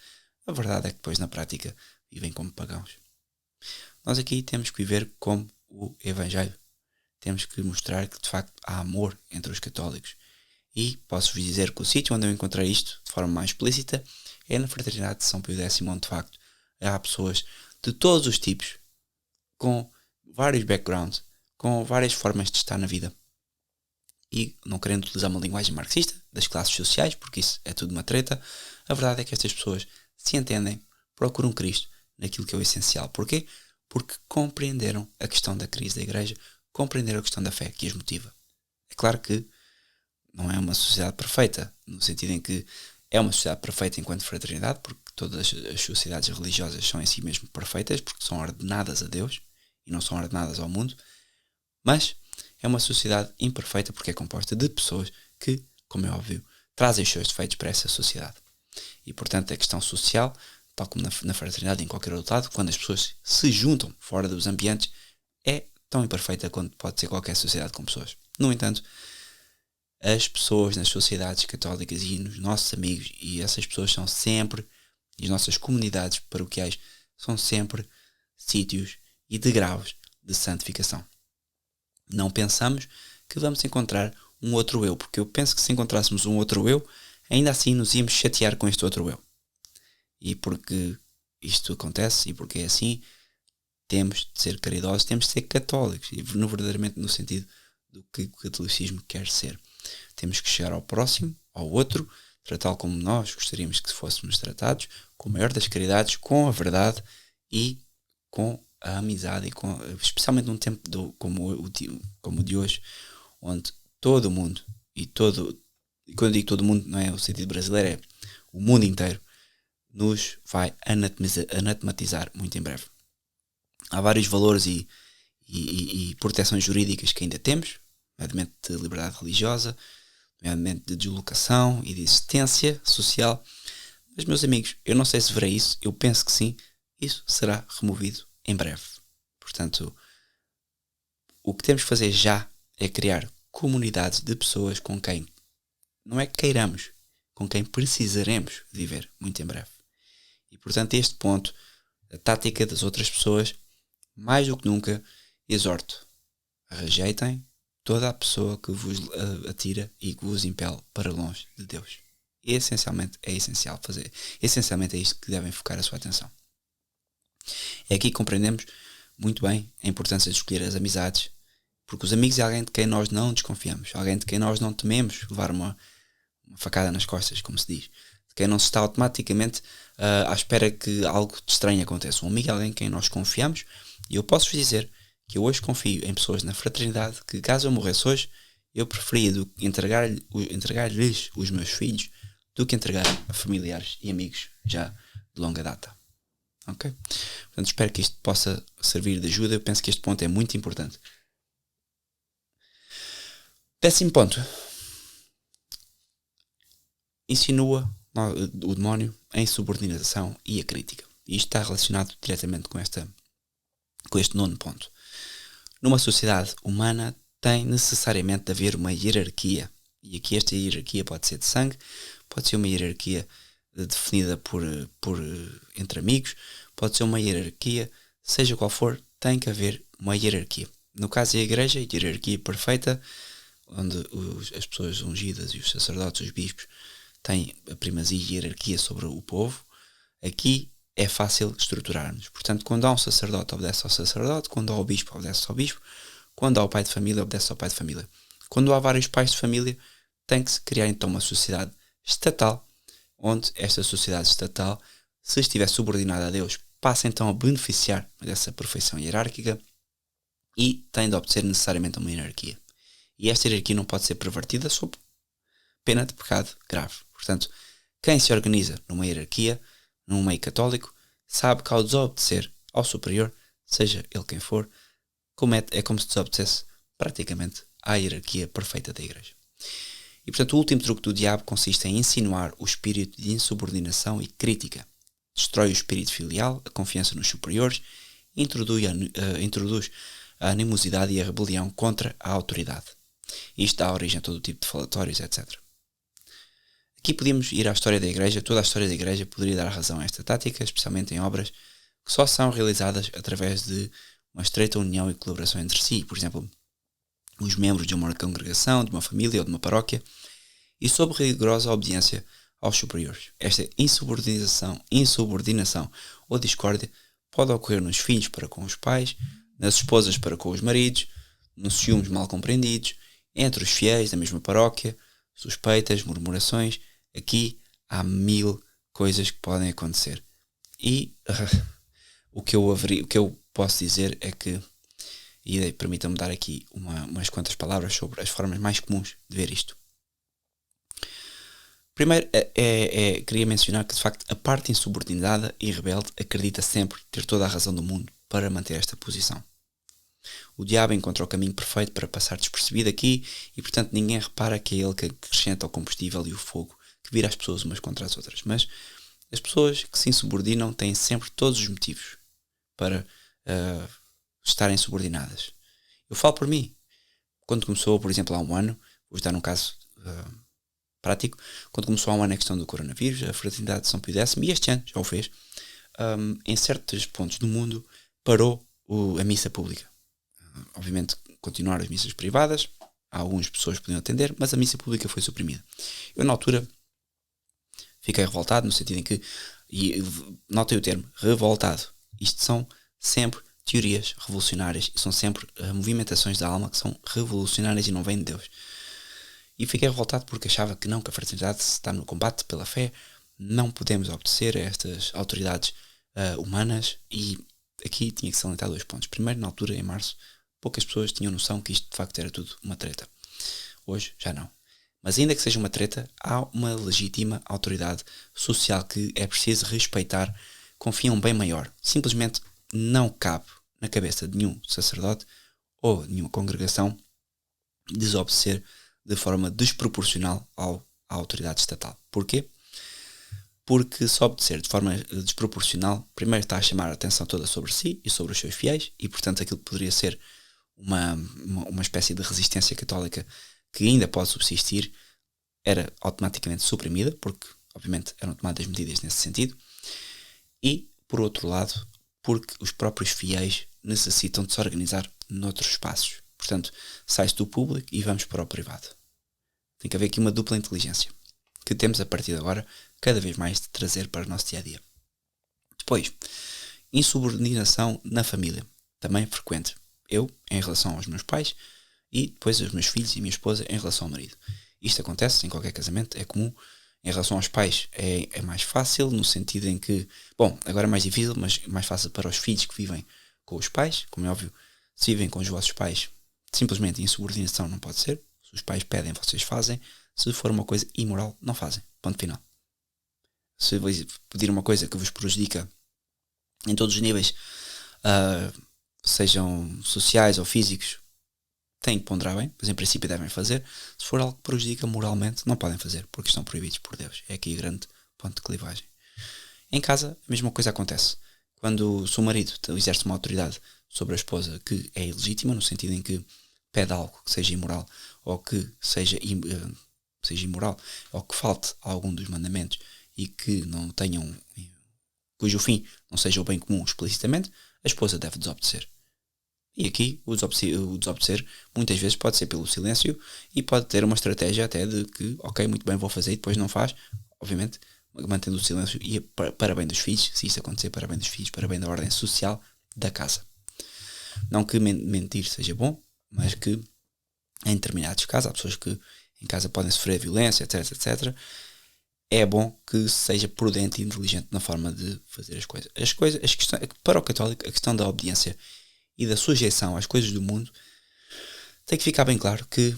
A verdade é que depois, na prática, vivem como pagãos. Nós aqui temos que viver como o Evangelho. Temos que mostrar que, de facto, há amor entre os católicos. E posso-vos dizer que o sítio onde eu encontrei isto de forma mais explícita é na Fraternidade de São Pio X, onde de facto há pessoas de todos os tipos, com vários backgrounds, com várias formas de estar na vida. E não querendo utilizar uma linguagem marxista das classes sociais, porque isso é tudo uma treta, a verdade é que estas pessoas se entendem, procuram Cristo naquilo que é o essencial. Porquê? Porque compreenderam a questão da crise da igreja, compreenderam a questão da fé que as motiva. É claro que não é uma sociedade perfeita, no sentido em que é uma sociedade perfeita enquanto fraternidade, porque todas as sociedades religiosas são em si mesmo perfeitas, porque são ordenadas a Deus e não são ordenadas ao mundo, mas é uma sociedade imperfeita porque é composta de pessoas que, como é óbvio, trazem os seus defeitos para essa sociedade. E, portanto, a questão social, tal como na fraternidade e em qualquer outro lado, quando as pessoas se juntam fora dos ambientes, é tão imperfeita quanto pode ser qualquer sociedade com pessoas. No entanto, as pessoas nas sociedades católicas e nos nossos amigos, e essas pessoas são sempre, e as nossas comunidades paroquiais, são sempre sítios e degraus de santificação. Não pensamos que vamos encontrar um outro eu, porque eu penso que se encontrássemos um outro eu, ainda assim nos íamos chatear com este outro eu. E porque isto acontece, e porque é assim, temos de ser caridosos, temos de ser católicos, e verdadeiramente no sentido do que o catolicismo quer ser. Temos que chegar ao próximo, ao outro, tratá-lo como nós gostaríamos que fôssemos tratados, com a maior das caridades, com a verdade e com a amizade, e especialmente num tempo como o de hoje, onde todo o mundo, e quando eu digo todo o mundo não é o sentido brasileiro, é o mundo inteiro, nos vai anatematizar muito em breve. Há vários valores e proteções jurídicas que ainda temos, nomeadamente de liberdade religiosa, nomeadamente de deslocação e de existência social. Mas, meus amigos, eu não sei se verei isso, eu penso que sim, isso será removido em breve. Portanto, o que temos que fazer já é criar comunidades de pessoas com quem, não é que queiramos, com quem precisaremos viver muito em breve. E, portanto, este ponto, a tática das outras pessoas, mais do que nunca, exorto, rejeitem toda a pessoa que vos atira e que vos impele para longe de Deus. E essencialmente é essencial fazer. Essencialmente é isto que devem focar a sua atenção. É aqui que compreendemos muito bem a importância de escolher as amizades, porque os amigos é alguém de quem nós não desconfiamos, alguém de quem nós não tememos levar uma facada nas costas, como se diz, de quem não se está automaticamente à espera que algo de estranho aconteça. Um amigo é alguém em quem nós confiamos, e eu posso-vos dizer que eu hoje confio em pessoas na fraternidade que, caso eu morresse hoje, eu preferia entregar-lhes os meus filhos do que entregar a familiares e amigos já de longa data. Ok? Portanto, espero que isto possa servir de ajuda. Eu penso que este ponto é muito importante. 10º ponto. Insinua o demónio a insubordinação e a crítica. E isto está relacionado diretamente com este 9º ponto. Numa sociedade humana tem necessariamente de haver uma hierarquia. E aqui esta hierarquia pode ser de sangue, pode ser uma hierarquia definida por entre amigos, pode ser uma hierarquia, seja qual for, tem que haver uma hierarquia. No caso da igreja, a hierarquia perfeita, onde as pessoas ungidas e os sacerdotes, os bispos, têm a primazia e hierarquia sobre o povo. Aqui é fácil estruturarmos. Portanto, quando há um sacerdote, obedece ao sacerdote, quando há o bispo, obedece ao bispo, quando há o pai de família, obedece ao pai de família. Quando há vários pais de família, tem que se criar então uma sociedade estatal, onde esta sociedade estatal, se estiver subordinada a Deus, passa então a beneficiar dessa perfeição hierárquica e tem de obedecer necessariamente a uma hierarquia. E esta hierarquia não pode ser pervertida sob pena de pecado grave. Portanto, quem se organiza numa hierarquia, num meio católico, sabe que ao desobedecer ao superior, seja ele quem for, é como se desobedecesse praticamente à hierarquia perfeita da igreja. E portanto o último truque do diabo consiste em insinuar o espírito de insubordinação e crítica. Destrói o espírito filial, a confiança nos superiores, introduz a animosidade e a rebelião contra a autoridade. Isto dá origem a todo tipo de falatórios, etc. Aqui podemos ir à história da igreja. Toda a história da igreja poderia dar razão a esta tática, especialmente em obras que só são realizadas através de uma estreita união e colaboração entre si. Por exemplo, os membros de uma congregação, de uma família ou de uma paróquia. e sob rigorosa obediência aos superiores. Esta insubordinação ou discórdia pode ocorrer nos filhos para com os pais, nas esposas para com os maridos, nos ciúmes mal compreendidos, entre os fiéis da mesma paróquia, suspeitas, murmurações. Aqui há 1000 coisas que podem acontecer. E o que eu posso dizer é que, e permitam-me dar aqui umas quantas palavras sobre as formas mais comuns de ver isto. Primeiro, queria mencionar que, de facto, a parte insubordinada e rebelde acredita sempre ter toda a razão do mundo para manter esta posição. O diabo encontra o caminho perfeito para passar despercebido aqui e, portanto, ninguém repara que é ele que acrescenta o combustível e o fogo que vira as pessoas umas contra as outras. Mas as pessoas que se insubordinam têm sempre todos os motivos para estarem subordinadas. Eu falo por mim. Quando começou, por exemplo, há um ano, vou dar um caso prático, quando começou há um ano a questão do coronavírus, a Fraternidade de São Pio X, e este ano já o fez, em certos pontos do mundo parou a missa pública. Obviamente continuaram as missas privadas, algumas pessoas podiam atender, mas a missa pública foi suprimida. Eu na altura fiquei revoltado, no sentido em que, e notem o termo, revoltado. Isto são sempre teorias revolucionárias, e são sempre movimentações da alma que são revolucionárias e não vêm de Deus. E fiquei revoltado porque achava que a fraternidade está no combate pela fé, não podemos obedecer a estas autoridades humanas, e aqui tinha que salientar 2 pontos. Primeiro, na altura, em março, poucas pessoas tinham noção que isto de facto era tudo uma treta. Hoje já não. Mas ainda que seja uma treta, há uma legítima autoridade social que é preciso respeitar, confia um bem maior. Simplesmente não cabe na cabeça de nenhum sacerdote ou nenhuma congregação desobedecer de forma desproporcional à autoridade estatal. Porquê? Porque se obedecer de forma desproporcional, primeiro está a chamar a atenção toda sobre si e sobre os seus fiéis, e portanto aquilo que poderia ser uma espécie de resistência católica que ainda pode subsistir era automaticamente suprimida, porque obviamente eram tomadas medidas nesse sentido. E, por outro lado, porque os próprios fiéis necessitam de se organizar noutros espaços. Portanto, sai-se do público e vamos para o privado. Tem que haver aqui uma dupla inteligência, que temos a partir de agora cada vez mais de trazer para o nosso dia-a-dia. Depois, insubordinação na família, também frequente. Eu, em relação aos meus pais, e depois os meus filhos e minha esposa em relação ao marido. Isto acontece em qualquer casamento, é comum. Em relação aos pais é mais fácil, no sentido em que, agora é mais difícil, mas mais fácil para os filhos que vivem com os pais. Como é óbvio, se vivem com os vossos pais, simplesmente insubordinação não pode ser. Se os pais pedem, vocês fazem. Se for uma coisa imoral, não fazem. Ponto final. Se pedir uma coisa que vos prejudica em todos os níveis, sejam sociais ou físicos, têm que ponderar bem, mas em princípio devem fazer. Se for algo que prejudica moralmente, não podem fazer, porque estão proibidos por Deus. É aqui o grande ponto de clivagem. Em casa, a mesma coisa acontece. Quando o seu marido exerce uma autoridade sobre a esposa que é ilegítima, no sentido em que pede algo que seja imoral, ou que seja imoral, ou que falte a algum dos mandamentos e que não tenham, cujo fim não seja o bem comum explicitamente, a esposa deve desobedecer. E aqui o desobedecer muitas vezes pode ser pelo silêncio e pode ter uma estratégia até de que, ok, muito bem, vou fazer e depois não faz, obviamente, mantendo o silêncio e para bem dos filhos, se isso acontecer, para bem dos filhos, para bem da ordem social da casa. Não que mentir seja bom, mas que em determinados casos, há pessoas que em casa podem sofrer violência, etc, etc. É bom que seja prudente e inteligente na forma de fazer as coisas. Para o católico, a questão da obediência e da sujeição às coisas do mundo, tem que ficar bem claro que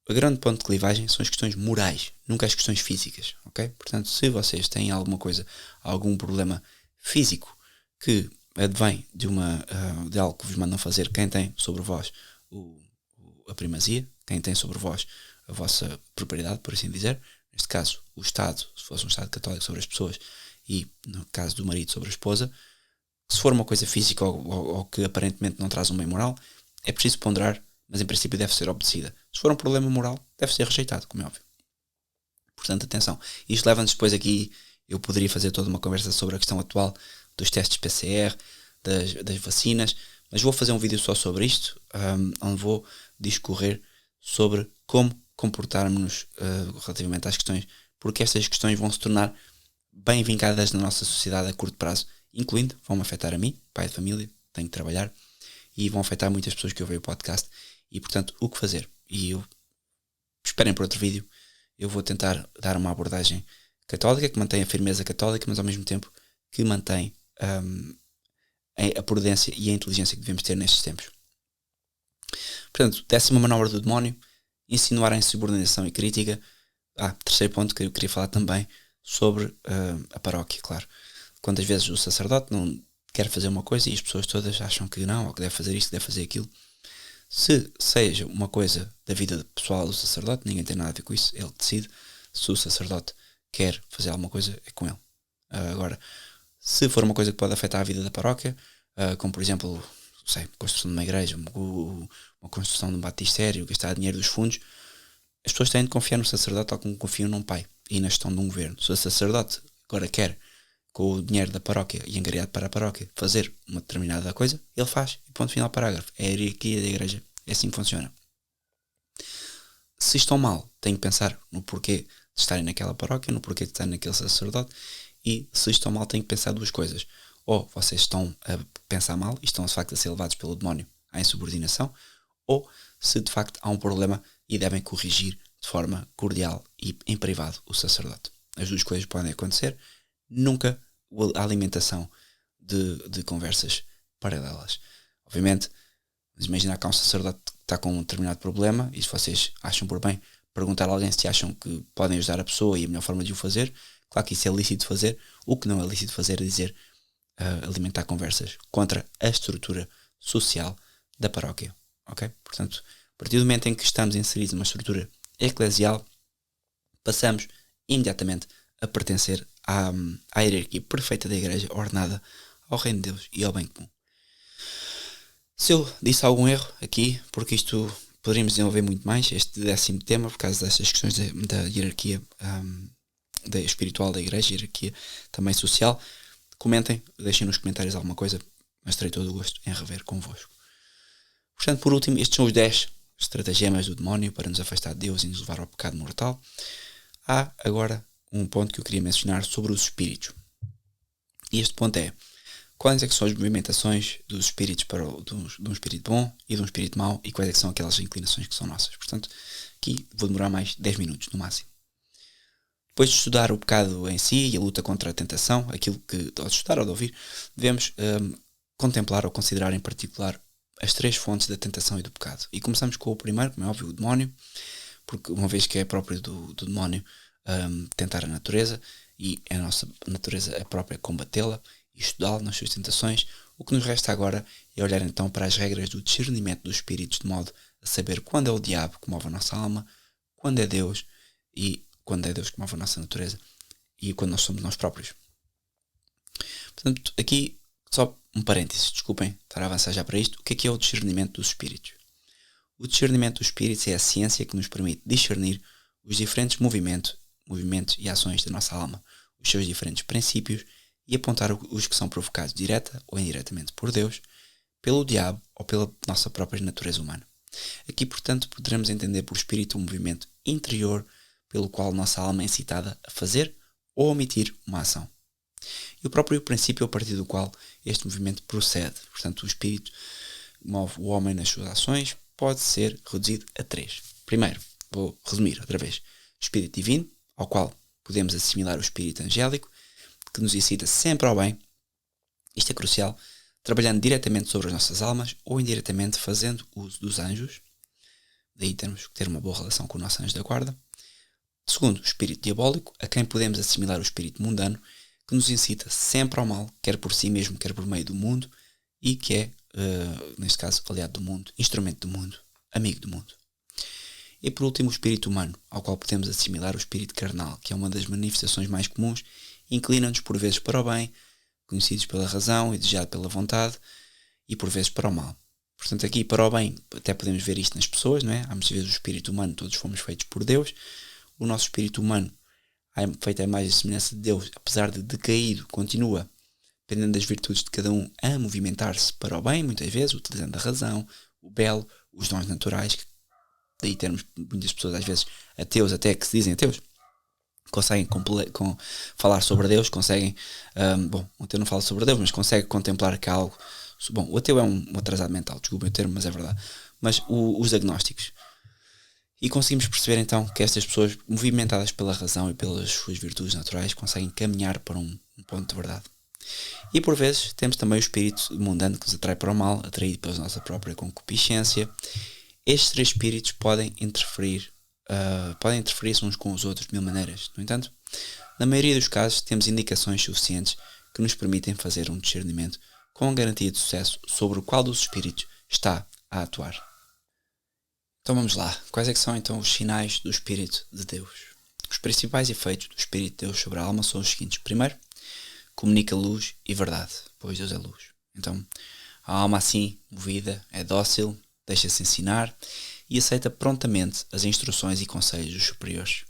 o grande ponto de clivagem são as questões morais, nunca as questões físicas, ok? Portanto, se vocês têm alguma coisa, algum problema físico que advém de algo que vos mandam fazer, quem tem sobre vós a primazia, quem tem sobre vós a vossa propriedade, por assim dizer, neste caso o Estado, se fosse um Estado católico, sobre as pessoas, e no caso do marido sobre a esposa, se for uma coisa física ou que aparentemente não traz um bem moral, é preciso ponderar, mas em princípio deve ser obedecida. Se for um problema moral, deve ser rejeitado, como é óbvio. Portanto, atenção. Isto leva-nos depois aqui, eu poderia fazer toda uma conversa sobre a questão atual dos testes PCR, das vacinas, mas vou fazer um vídeo só sobre isto, onde vou discorrer sobre como comportarmos-nos relativamente às questões, porque estas questões vão se tornar bem vincadas na nossa sociedade a curto prazo, incluindo, vão-me afetar a mim, pai de família, tenho que trabalhar, e vão afetar muitas pessoas que ouvem o podcast, e portanto, o que fazer? E eu, esperem por outro vídeo, eu vou tentar dar uma abordagem católica, que mantém a firmeza católica, mas ao mesmo tempo que mantém a prudência e a inteligência que devemos ter nestes tempos. Portanto, 10ª manobra do demónio, insinuar a insubordinação e crítica. Terceiro ponto que eu queria falar também sobre a paróquia, claro. Quantas vezes o sacerdote não quer fazer uma coisa e as pessoas todas acham que não, ou que deve fazer isto, deve fazer aquilo. Se seja uma coisa da vida pessoal do sacerdote, ninguém tem nada a ver com isso, ele decide. Se o sacerdote quer fazer alguma coisa, é com ele. Agora, se for uma coisa que pode afetar a vida da paróquia, como por exemplo, construção de uma igreja, uma construção de um batistério, gastar dinheiro dos fundos, as pessoas têm de confiar no sacerdote tal como confiam num pai e na gestão de um governo. Se o sacerdote agora quer, com o dinheiro da paróquia e angariado para a paróquia, fazer uma determinada coisa, ele faz, e ponto final, parágrafo. É a hierarquia da igreja, é assim que funciona. Se estão mal, têm que pensar no porquê de estarem naquela paróquia, no porquê de estarem naquele sacerdote, e se estão mal, têm que pensar duas coisas. Ou vocês estão a pensar mal e estão de facto a ser levados pelo demónio à insubordinação, ou se de facto há um problema e devem corrigir de forma cordial e em privado o sacerdote. As duas coisas podem acontecer, nunca a alimentação de conversas paralelas. Obviamente, vamos imaginar que há um sacerdote que está com um determinado problema e se vocês acham por bem perguntar a alguém se acham que podem ajudar a pessoa e a melhor forma de o fazer, claro que isso é lícito fazer. O que não é lícito fazer é dizer alimentar conversas contra a estrutura social da paróquia. Ok? Portanto, a partir do momento em que estamos inseridos numa estrutura eclesial, passamos imediatamente a pertencer à hierarquia perfeita da igreja, ordenada ao reino de Deus e ao bem comum. Se eu disse algum erro aqui, porque isto poderíamos desenvolver muito mais, este 10º tema, por causa destas questões da hierarquia da espiritual da igreja, hierarquia também social, comentem, deixem nos comentários alguma coisa, mas terei todo o gosto em rever convosco. Portanto, por último, estes são os 10 estratagemas do demónio para nos afastar de Deus e nos levar ao pecado mortal. Há agora um ponto que eu queria mencionar sobre os espíritos. E este ponto é: quais é que são as movimentações dos espíritos de um espírito bom e de um espírito mau, e quais é que são aquelas inclinações que são nossas. Portanto, aqui vou demorar mais 10 minutos no máximo. Depois de estudar o pecado em si e a luta contra a tentação, aquilo que, ao estudar ou de ouvir, devemos contemplar ou considerar em particular as 3 fontes da tentação e do pecado. E começamos com o primeiro, como é óbvio, o demónio, porque uma vez que é próprio do demónio tentar a natureza, e a nossa natureza é própria combatê-la e estudá-la nas suas tentações, o que nos resta agora é olhar então para as regras do discernimento dos espíritos, de modo a saber quando é o diabo que move a nossa alma, quando é Deus, e quando é Deus que move a nossa natureza, e quando nós somos nós próprios. Portanto, aqui só um parênteses, desculpem estar a avançar já para isto. O que é o discernimento dos espíritos? O discernimento dos espíritos é a ciência que nos permite discernir os diferentes movimentos e ações da nossa alma, os seus diferentes princípios, e apontar os que são provocados direta ou indiretamente por Deus, pelo diabo ou pela nossa própria natureza humana. Aqui, portanto, poderemos entender por espírito um movimento interior pelo qual nossa alma é incitada a fazer ou omitir uma ação. E o próprio princípio a partir do qual este movimento procede. Portanto, o espírito move o homem nas suas ações pode ser reduzido a 3. Primeiro, vou resumir outra vez. O espírito divino, ao qual podemos assimilar o espírito angélico, que nos incita sempre ao bem. Isto é crucial, trabalhando diretamente sobre as nossas almas ou indiretamente fazendo uso dos anjos. Daí temos que ter uma boa relação com o nosso anjo da guarda. Segundo, o espírito diabólico, a quem podemos assimilar o espírito mundano, que nos incita sempre ao mal, quer por si mesmo, quer por meio do mundo, e que é, neste caso, aliado do mundo, instrumento do mundo, amigo do mundo. E por último, o espírito humano, ao qual podemos assimilar o espírito carnal, que é uma das manifestações mais comuns, inclina-nos por vezes para o bem, conhecidos pela razão e desejado pela vontade, e por vezes para o mal. Portanto, aqui para o bem, até podemos ver isto nas pessoas, não é? Há muitas vezes o espírito humano, todos fomos feitos por Deus. O nosso espírito humano, feito a imagem e semelhança de Deus, apesar de decaído, continua, dependendo das virtudes de cada um, a movimentar-se para o bem, muitas vezes, utilizando a razão, o belo, os dons naturais, daí termos muitas pessoas, às vezes ateus, até que se dizem ateus, conseguem falar sobre Deus, conseguem, o ateu não fala sobre Deus, mas consegue contemplar que há algo. Bom, o ateu é um atrasado mental, desculpem o termo, mas é verdade. Mas os agnósticos. E conseguimos perceber então que estas pessoas, movimentadas pela razão e pelas suas virtudes naturais, conseguem caminhar para um ponto de verdade. E por vezes temos também o espírito mundano que nos atrai para o mal, atraído pela nossa própria concupiscência. Estes três espíritos podem interferir uns com os outros de mil maneiras. No entanto, na maioria dos casos temos indicações suficientes que nos permitem fazer um discernimento com garantia de sucesso sobre o qual dos espíritos está a atuar. Então vamos lá. Quais é que são então os sinais do Espírito de Deus? Os principais efeitos do Espírito de Deus sobre a alma são os seguintes. Primeiro, comunica luz e verdade, pois Deus é luz. Então, a alma assim, movida, é dócil, deixa-se ensinar e aceita prontamente as instruções e conselhos dos superiores.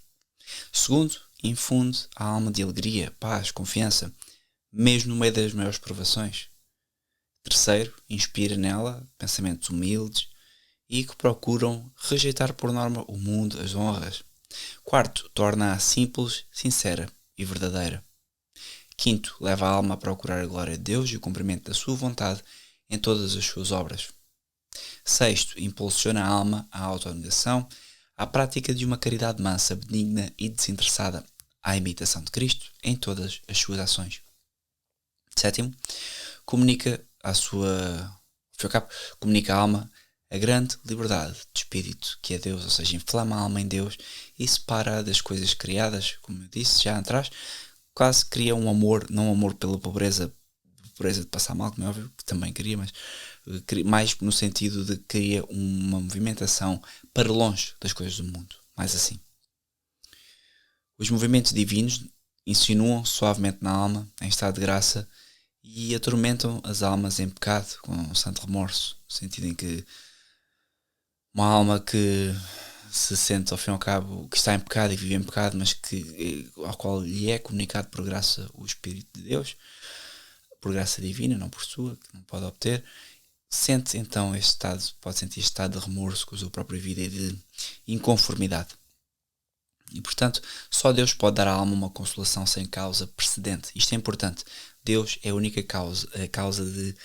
Segundo, infunde a alma de alegria, paz, confiança, mesmo no meio das maiores provações. Terceiro, inspira nela pensamentos humildes e que procuram rejeitar por norma o mundo, as honras. Quarto, torna-a simples, sincera e verdadeira. Quinto, leva a alma a procurar a glória de Deus e o cumprimento da sua vontade em todas as suas obras. Sexto, impulsiona a alma à autoabnegação, à prática de uma caridade mansa, benigna e desinteressada, à imitação de Cristo em todas as suas ações. Sétimo, comunica a alma a grande liberdade de espírito que é Deus, ou seja, inflama a alma em Deus e separa das coisas criadas, como eu disse já atrás, quase cria um amor, não um amor pela pobreza de passar mal, como é óbvio, que também queria, mas mais no sentido de que cria uma movimentação para longe das coisas do mundo, mais assim. Os movimentos divinos insinuam suavemente na alma, em estado de graça, e atormentam as almas em pecado, com um santo remorso, no sentido em que uma alma que se sente ao fim e ao cabo que está em pecado e vive em pecado, mas ao qual lhe é comunicado por graça o Espírito de Deus, por graça divina, não por sua, que não pode obter, sente então pode sentir este estado de remorso com a sua própria vida e de inconformidade. E portanto, só Deus pode dar à alma uma consolação sem causa precedente. Isto é importante. Deus é a única causa de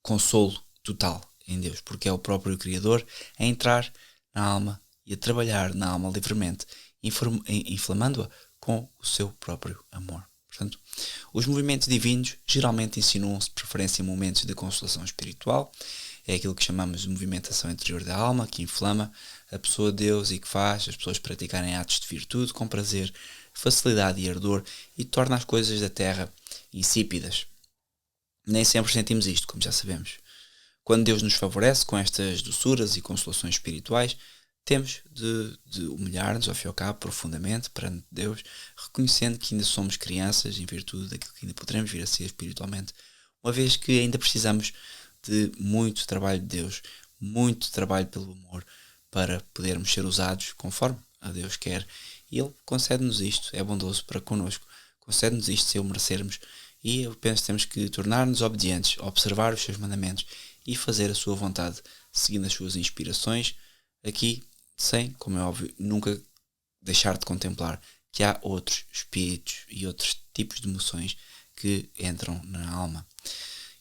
consolo total em Deus, porque é o próprio Criador a entrar na alma e a trabalhar na alma livremente, inflamando-a com o seu próprio amor. Portanto, os movimentos divinos geralmente insinuam-se de preferência em momentos de consolação espiritual. É aquilo que chamamos de movimentação interior da alma, que inflama a pessoa de Deus e que faz as pessoas praticarem atos de virtude com prazer, facilidade e ardor e torna as coisas da terra insípidas. Nem sempre sentimos isto, como já sabemos. Quando Deus nos favorece com estas doçuras e consolações espirituais, temos de humilhar-nos, ao fim e ao cabo, profundamente perante Deus, reconhecendo que ainda somos crianças em virtude daquilo que ainda poderemos vir a ser espiritualmente, uma vez que ainda precisamos de muito trabalho de Deus, muito trabalho pelo amor, para podermos ser usados conforme a Deus quer. E Ele concede-nos isto, é bondoso para connosco, concede-nos isto se o merecermos, e eu penso que temos que tornar-nos obedientes, observar os seus mandamentos e fazer a sua vontade, seguindo as suas inspirações, aqui sem, como é óbvio, nunca deixar de contemplar que há outros espíritos e outros tipos de emoções que entram na alma.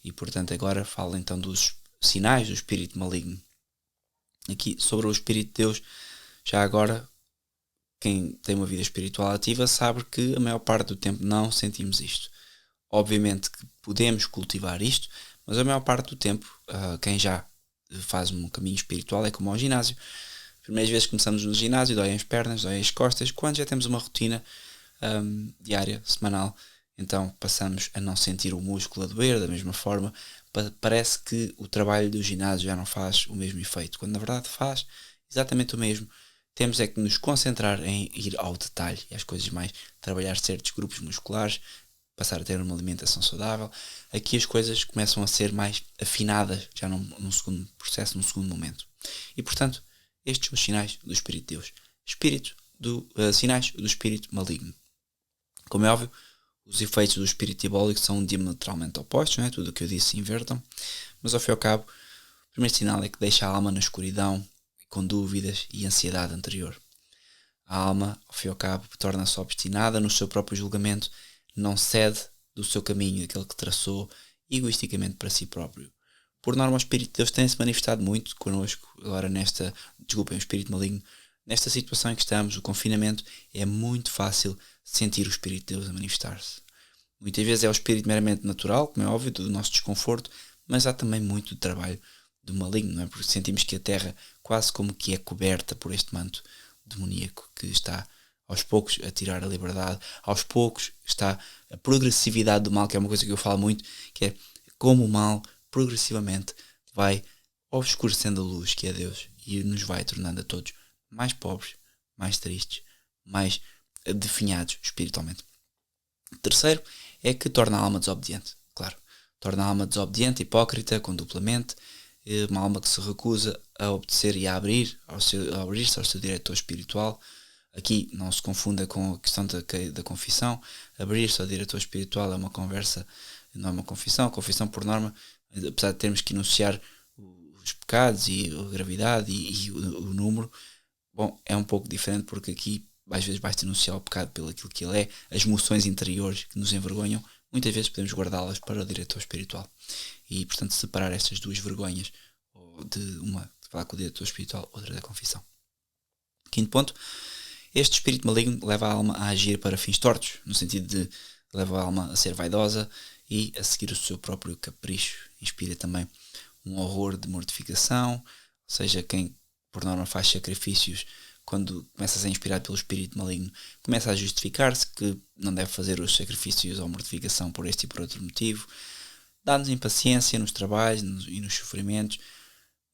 E portanto agora falo então dos sinais do espírito maligno. Aqui sobre o espírito de Deus, já agora quem tem uma vida espiritual ativa sabe que a maior parte do tempo não sentimos isto. Obviamente que podemos cultivar isto, mas a maior parte do tempo, quem já faz um caminho espiritual é como ao ginásio. As primeiras vezes que começamos no ginásio, doem as pernas, doem as costas. Quando já temos uma rotina diária, semanal, então passamos a não sentir o músculo a doer da mesma forma. Parece que o trabalho do ginásio já não faz o mesmo efeito, quando na verdade faz exatamente o mesmo. Temos é que nos concentrar em ir ao detalhe e as coisas mais, trabalhar certos grupos musculares, passar a ter uma alimentação saudável. Aqui as coisas começam a ser mais afinadas, já num segundo processo, num segundo momento. E portanto, estes são os sinais do Espírito de Deus. Sinais do Espírito maligno. Como é óbvio, os efeitos do Espírito diabólico são diametralmente opostos, não é? Tudo o que eu disse se invertam. Mas ao fim e ao cabo, o primeiro sinal é que deixa a alma na escuridão, com dúvidas e ansiedade anterior. A alma, ao fim e ao cabo, torna-se obstinada no seu próprio julgamento, não cede do seu caminho, daquele que traçou, egoisticamente para si próprio. Por norma, o Espírito de Deus tem-se manifestado muito connosco, agora o Espírito maligno, nesta situação em que estamos, o confinamento, é muito fácil sentir o Espírito de Deus a manifestar-se. Muitas vezes é o Espírito meramente natural, como é óbvio, do nosso desconforto, mas há também muito trabalho do maligno, não é? Porque sentimos que a Terra quase como que é coberta por este manto demoníaco que está aos poucos a tirar a liberdade, aos poucos está a progressividade do mal, que é uma coisa que eu falo muito, que é como o mal progressivamente vai obscurecendo a luz, que é Deus, e nos vai tornando a todos mais pobres, mais tristes, mais definhados espiritualmente. Terceiro é que torna a alma desobediente, claro. Torna a alma desobediente, hipócrita, com dupla mente, uma alma que se recusa a obedecer e a abrir-se ao seu diretor espiritual. Aqui não se confunda com a questão da confissão. Abrir-se ao diretor espiritual é uma conversa, não é uma confissão. A confissão, por norma, apesar de termos que enunciar os pecados e a gravidade e o número, bom, é um pouco diferente, porque aqui às vezes basta enunciar o pecado pelo aquilo que ele é, as emoções interiores que nos envergonham, muitas vezes podemos guardá-las para o diretor espiritual. E, portanto, separar estas duas vergonhas, de falar com o diretor espiritual, outra da confissão. Quinto ponto, este espírito maligno leva a alma a agir para fins tortos, no sentido de leva a alma a ser vaidosa e a seguir o seu próprio capricho. Inspira também um horror de mortificação, ou seja, quem por norma faz sacrifícios, quando começa a ser inspirado pelo espírito maligno, começa a justificar-se que não deve fazer os sacrifícios ou mortificação por este e por outro motivo. Dá-nos impaciência nos trabalhos e nos sofrimentos,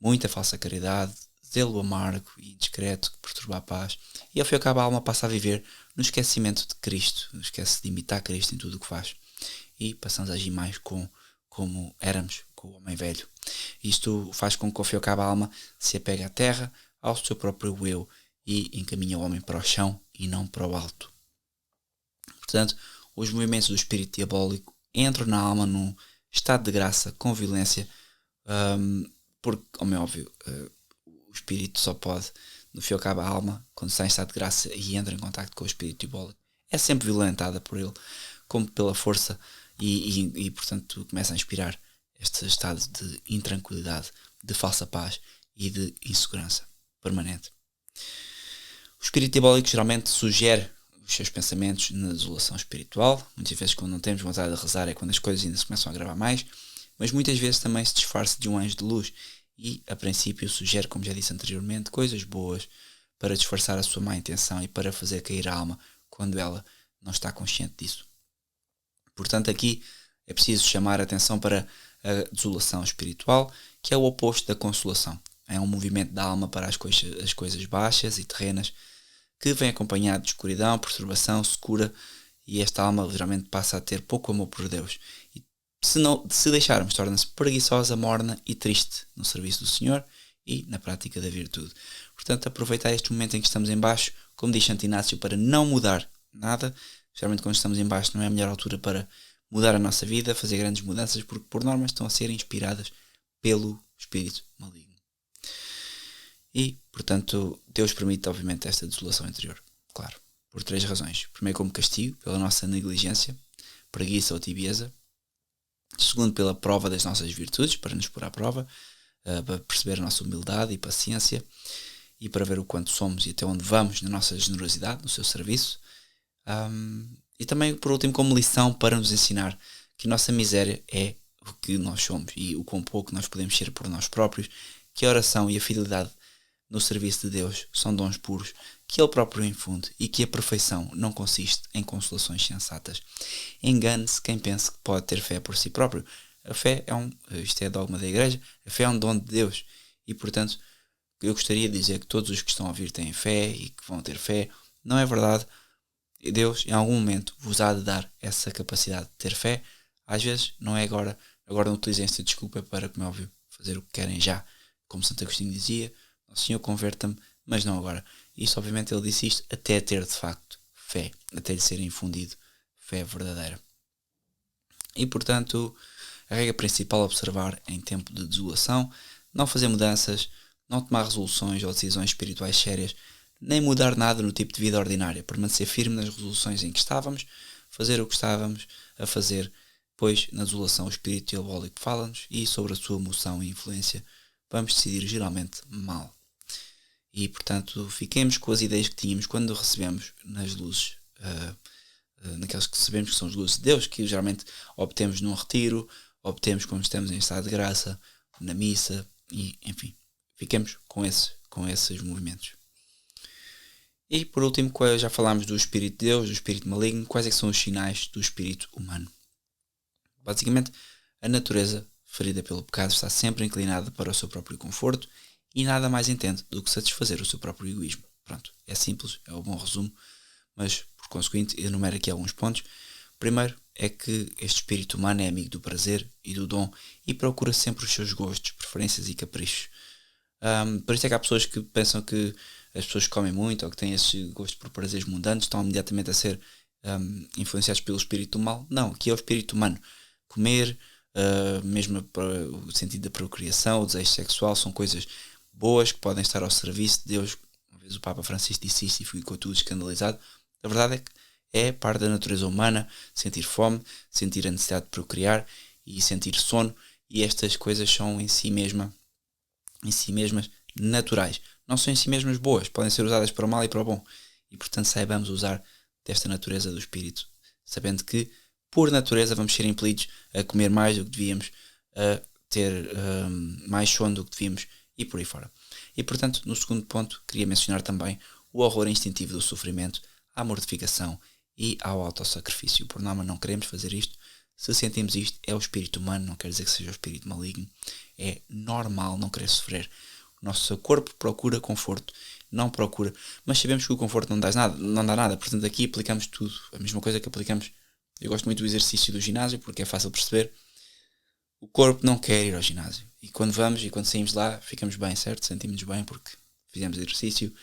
muita falsa caridade, zelo amargo e indiscreto que perturba a paz, e ao fim e ao cabo a alma passa a viver no esquecimento de Cristo, esquece de imitar Cristo em tudo o que faz, e passamos a agir mais como éramos com o homem velho. Isto faz com que ao fim e ao cabo a alma se apegue à terra, ao seu próprio eu, e encaminha o homem para o chão e não para o alto. Portanto, os movimentos do espírito diabólico entram na alma num estado de graça com violência, porque, como é óbvio, o espírito só pode, no fim e ao cabo, a alma, quando está em estado de graça e entra em contacto com o espírito diabólico, é sempre violentada por ele, como pela força, e portanto começa a inspirar este estado de intranquilidade, de falsa paz e de insegurança permanente. O espírito diabólico geralmente sugere os seus pensamentos na desolação espiritual. Muitas vezes, quando não temos vontade de rezar, é quando as coisas ainda se começam a agravar mais, mas muitas vezes também se disfarça de um anjo de luz e, a princípio, sugere, como já disse anteriormente, coisas boas para disfarçar a sua má intenção e para fazer cair a alma quando ela não está consciente disso. Portanto, aqui é preciso chamar a atenção para a desolação espiritual, que é o oposto da consolação. É um movimento da alma para as coisas baixas e terrenas, que vem acompanhado de escuridão, perturbação, secura, e esta alma geralmente passa a ter pouco amor por Deus. E se deixarmos, torna-se preguiçosa, morna e triste no serviço do Senhor e na prática da virtude. Portanto, aproveitar este momento em que estamos em baixo, como diz Santo Inácio, para não mudar nada. Geralmente quando estamos em baixo não é a melhor altura para mudar a nossa vida, fazer grandes mudanças, porque por norma estão a ser inspiradas pelo espírito maligno. E, portanto, Deus permite, obviamente, esta desolação interior. Claro, por 3 razões. Primeiro, como castigo, pela nossa negligência, preguiça ou tibieza. Segundo, pela prova das nossas virtudes, para nos pôr à prova, para perceber a nossa humildade e paciência, e para ver o quanto somos e até onde vamos na nossa generosidade, no seu serviço. E também, por último, como lição para nos ensinar que a nossa miséria é o que nós somos e o quão pouco nós podemos ser por nós próprios, que a oração e a fidelidade no serviço de Deus são dons puros que Ele próprio infunde e que a perfeição não consiste em consolações sensatas. Engane-se quem pensa que pode ter fé por si próprio. A fé isto é dogma da Igreja, a fé é um dom de Deus e, portanto, eu gostaria de dizer que todos os que estão a ouvir têm fé e que vão ter fé. Não é verdade. Deus, em algum momento, vos há de dar essa capacidade de ter fé. Às vezes, não é agora. Agora não utilizem esta desculpa para, como é óbvio, fazer o que querem já. Como Santo Agostinho dizia, o Senhor converta-me, mas não agora. Isso, obviamente, ele disse isto até ter, de facto, fé. Até lhe ser infundido fé verdadeira. E, portanto, a regra principal a observar em tempo de desolação, não fazer mudanças, não tomar resoluções ou decisões espirituais sérias, nem mudar nada no tipo de vida ordinária, permanecer firme nas resoluções em que estávamos, fazer o que estávamos a fazer, pois na desolação o espírito diabólico fala-nos e sobre a sua moção e influência vamos decidir geralmente mal. E portanto fiquemos com as ideias que tínhamos quando recebemos nas luzes, naquelas que sabemos que são as luzes de Deus, que geralmente obtemos num retiro, obtemos quando estamos em estado de graça, na missa, e enfim, fiquemos com esses movimentos. E por último, já falámos do Espírito de Deus, do Espírito maligno, quais é que são os sinais do Espírito humano? Basicamente, a natureza ferida pelo pecado está sempre inclinada para o seu próprio conforto e nada mais entende do que satisfazer o seu próprio egoísmo. Pronto, é simples, é um bom resumo, mas por conseguinte enumero aqui alguns pontos. Primeiro é que este espírito humano é amigo do prazer e do dom e procura sempre os seus gostos, preferências e caprichos. Por isso é que há pessoas que pensam que as pessoas que comem muito ou que têm esse gosto por prazeres mundanos estão imediatamente a ser influenciados pelo espírito do mal. Não, aqui é o espírito humano. Comer, mesmo para o sentido da procriação, o desejo sexual, são coisas boas que podem estar ao serviço de Deus. Uma vez o Papa Francisco disse isso e ficou tudo escandalizado. A verdade é que é parte da natureza humana sentir fome, sentir a necessidade de procriar e sentir sono, e estas coisas são em si mesmas naturais. Não são em si mesmas boas, podem ser usadas para o mal e para o bom. E portanto saibamos usar desta natureza do espírito, sabendo que por natureza vamos ser impelidos a comer mais do que devíamos, a ter mais sono do que devíamos e por aí fora. E portanto, no segundo ponto, queria mencionar também o horror instintivo do sofrimento, à mortificação e ao autossacrifício. Por norma não queremos fazer isto. Se sentimos isto, é o espírito humano, não quer dizer que seja o espírito maligno. É normal não querer sofrer. O nosso corpo procura conforto, não procura, mas sabemos que o conforto não dá nada, portanto aqui aplicamos tudo, a mesma coisa que aplicamos. Eu gosto muito do exercício do ginásio porque é fácil perceber. O corpo não quer ir ao ginásio e quando vamos e quando saímos lá ficamos bem, certo? Sentimos-nos bem porque fizemos exercício.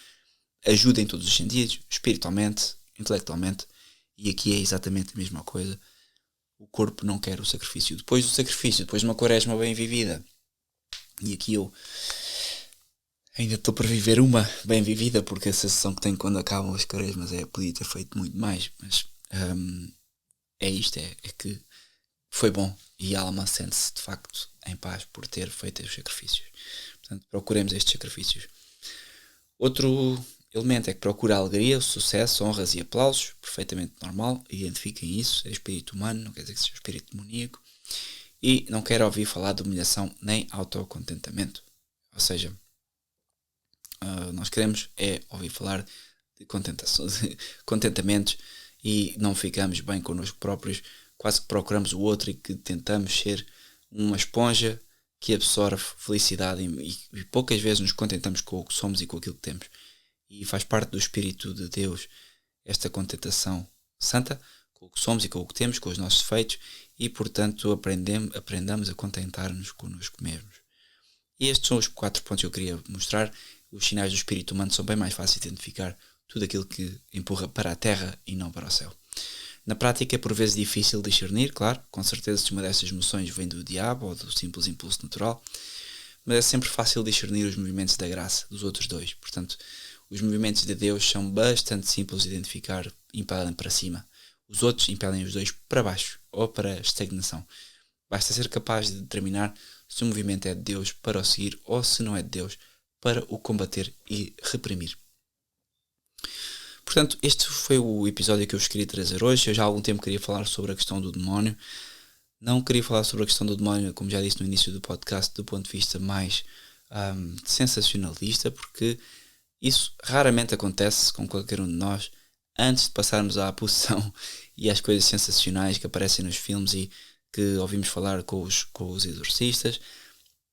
Ajuda em todos os sentidos, espiritualmente, intelectualmente, e aqui é exatamente a mesma coisa. O corpo não quer o sacrifício. Depois do sacrifício, depois de uma quaresma bem vivida, e aqui eu ainda estou para viver uma bem vivida, porque a sensação que tenho quando acabam as quaresmas podia ter feito muito mais, mas é isto, é que foi bom e a alma sente-se de facto em paz por ter feito os sacrifícios. Portanto, procuremos estes sacrifícios. Outro elemento é que procura a alegria, o sucesso, honras e aplausos, perfeitamente normal, identifiquem isso, é espírito humano, não quer dizer que seja espírito demoníaco, e não quer ouvir falar de humilhação nem autocontentamento. Ou seja, nós queremos ouvir falar de contentamentos e não ficamos bem connosco próprios, quase que procuramos o outro e que tentamos ser uma esponja que absorve felicidade e poucas vezes nos contentamos com o que somos e com aquilo que temos. E faz parte do Espírito de Deus esta contentação santa com o que somos e com o que temos, com os nossos defeitos, e portanto aprendamos a contentar-nos connosco mesmos. E estes são os 4 pontos que eu queria mostrar. Os sinais do espírito humano são bem mais fáceis de identificar, tudo aquilo que empurra para a terra e não para o céu. Na prática é por vezes difícil discernir, claro, com certeza se uma dessas emoções vem do diabo ou do simples impulso natural, mas é sempre fácil discernir os movimentos da graça dos outros dois. Portanto, os movimentos de Deus são bastante simples de identificar, impelem para cima. Os outros impelem os dois para baixo ou para a estagnação. Basta ser capaz de determinar se o movimento é de Deus para o seguir ou se não é de Deus para o combater e reprimir. Portanto, este foi o episódio que eu vos queria trazer hoje. Eu já há algum tempo queria falar sobre a questão do demónio. Não queria falar sobre a questão do demónio, como já disse no início do podcast, do ponto de vista mais sensacionalista, porque isso raramente acontece com qualquer um de nós antes de passarmos à possessão e às coisas sensacionais que aparecem nos filmes e que ouvimos falar com os exorcistas.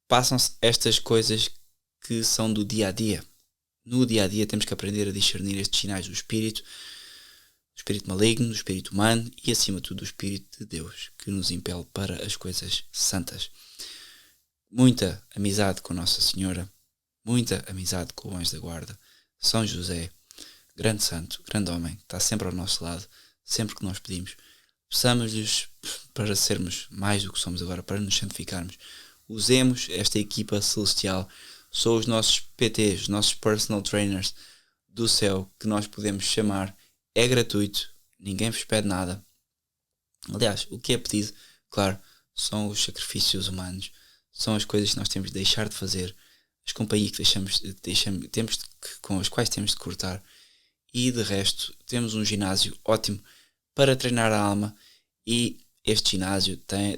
Passam-se estas coisas que são do dia a dia. No dia a dia temos que aprender a discernir estes sinais do espírito maligno, do espírito humano e acima de tudo do espírito de Deus que nos impele para as coisas santas. Muita amizade com Nossa Senhora, muita amizade com o anjo da guarda, São José, grande santo, grande homem, está sempre ao nosso lado, sempre que nós pedimos. Peçamos-lhes para sermos mais do que somos agora, para nos santificarmos. Usemos esta equipa celestial são os nossos PTs, os nossos personal trainers do céu, que nós podemos chamar. É gratuito, ninguém vos pede nada. Aliás, o que é pedido, claro, são os sacrifícios humanos, são as coisas que nós temos de deixar de fazer, as companhias que com as quais temos de cortar, e de resto temos um ginásio ótimo para treinar a alma, e este ginásio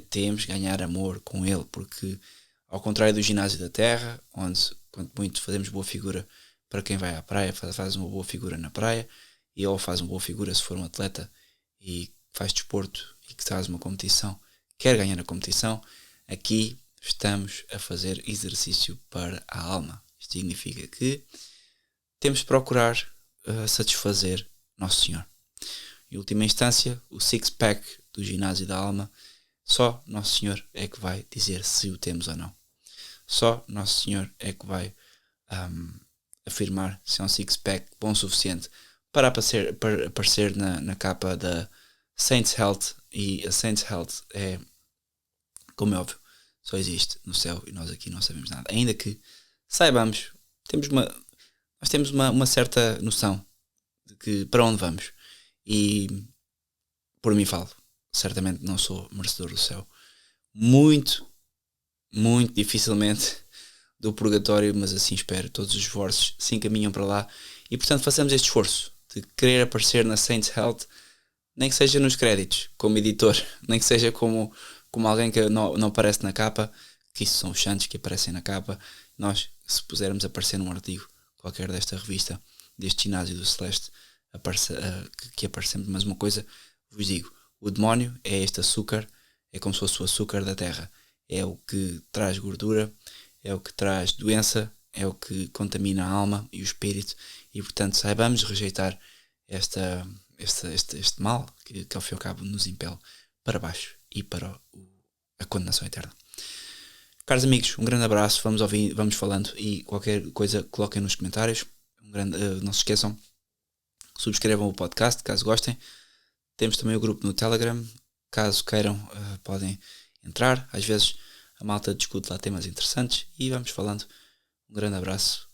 temos de ganhar amor com ele, porque ao contrário do ginásio da terra, onde quanto muito fazemos boa figura para quem vai à praia, faz uma boa figura na praia, e ou faz uma boa figura se for um atleta e faz desporto e que faz uma competição, quer ganhar a competição, aqui estamos a fazer exercício para a alma. Isto significa que temos de procurar satisfazer Nosso Senhor. Em última instância, o six-pack do ginásio da alma, só Nosso Senhor é que vai dizer se o temos ou não. Só Nosso Senhor é que vai afirmar se é um six-pack bom o suficiente para aparecer na capa da Saints Health. E a Saints Health é, como é óbvio, só existe no céu e nós aqui não sabemos nada. Ainda que saibamos, nós temos uma certa noção de que para onde vamos. E por mim falo, certamente não sou merecedor do céu. Muito, muito dificilmente do purgatório, mas assim espero. Todos os esforços se encaminham para lá e portanto façamos este esforço de querer aparecer na Saints Health, nem que seja nos créditos, como editor, nem que seja como alguém que não aparece na capa, que isso são os santos que aparecem na capa. Nós, se pusermos aparecer num artigo qualquer desta revista, deste ginásio do Celeste, que aparecemos. Mas uma coisa vos digo, o demónio é este açúcar, é como se fosse o açúcar da terra, é o que traz gordura, é o que traz doença, é o que contamina a alma e o espírito, e portanto saibamos rejeitar este mal que ao fim e ao cabo nos impele para baixo e para a condenação eterna. Caros amigos, um grande abraço, vamos falando, e qualquer coisa coloquem nos comentários. Não se esqueçam, subscrevam o podcast caso gostem. Temos também o grupo no Telegram, caso queiram podem entrar. Às vezes a malta discute lá temas interessantes e vamos falando. Um grande abraço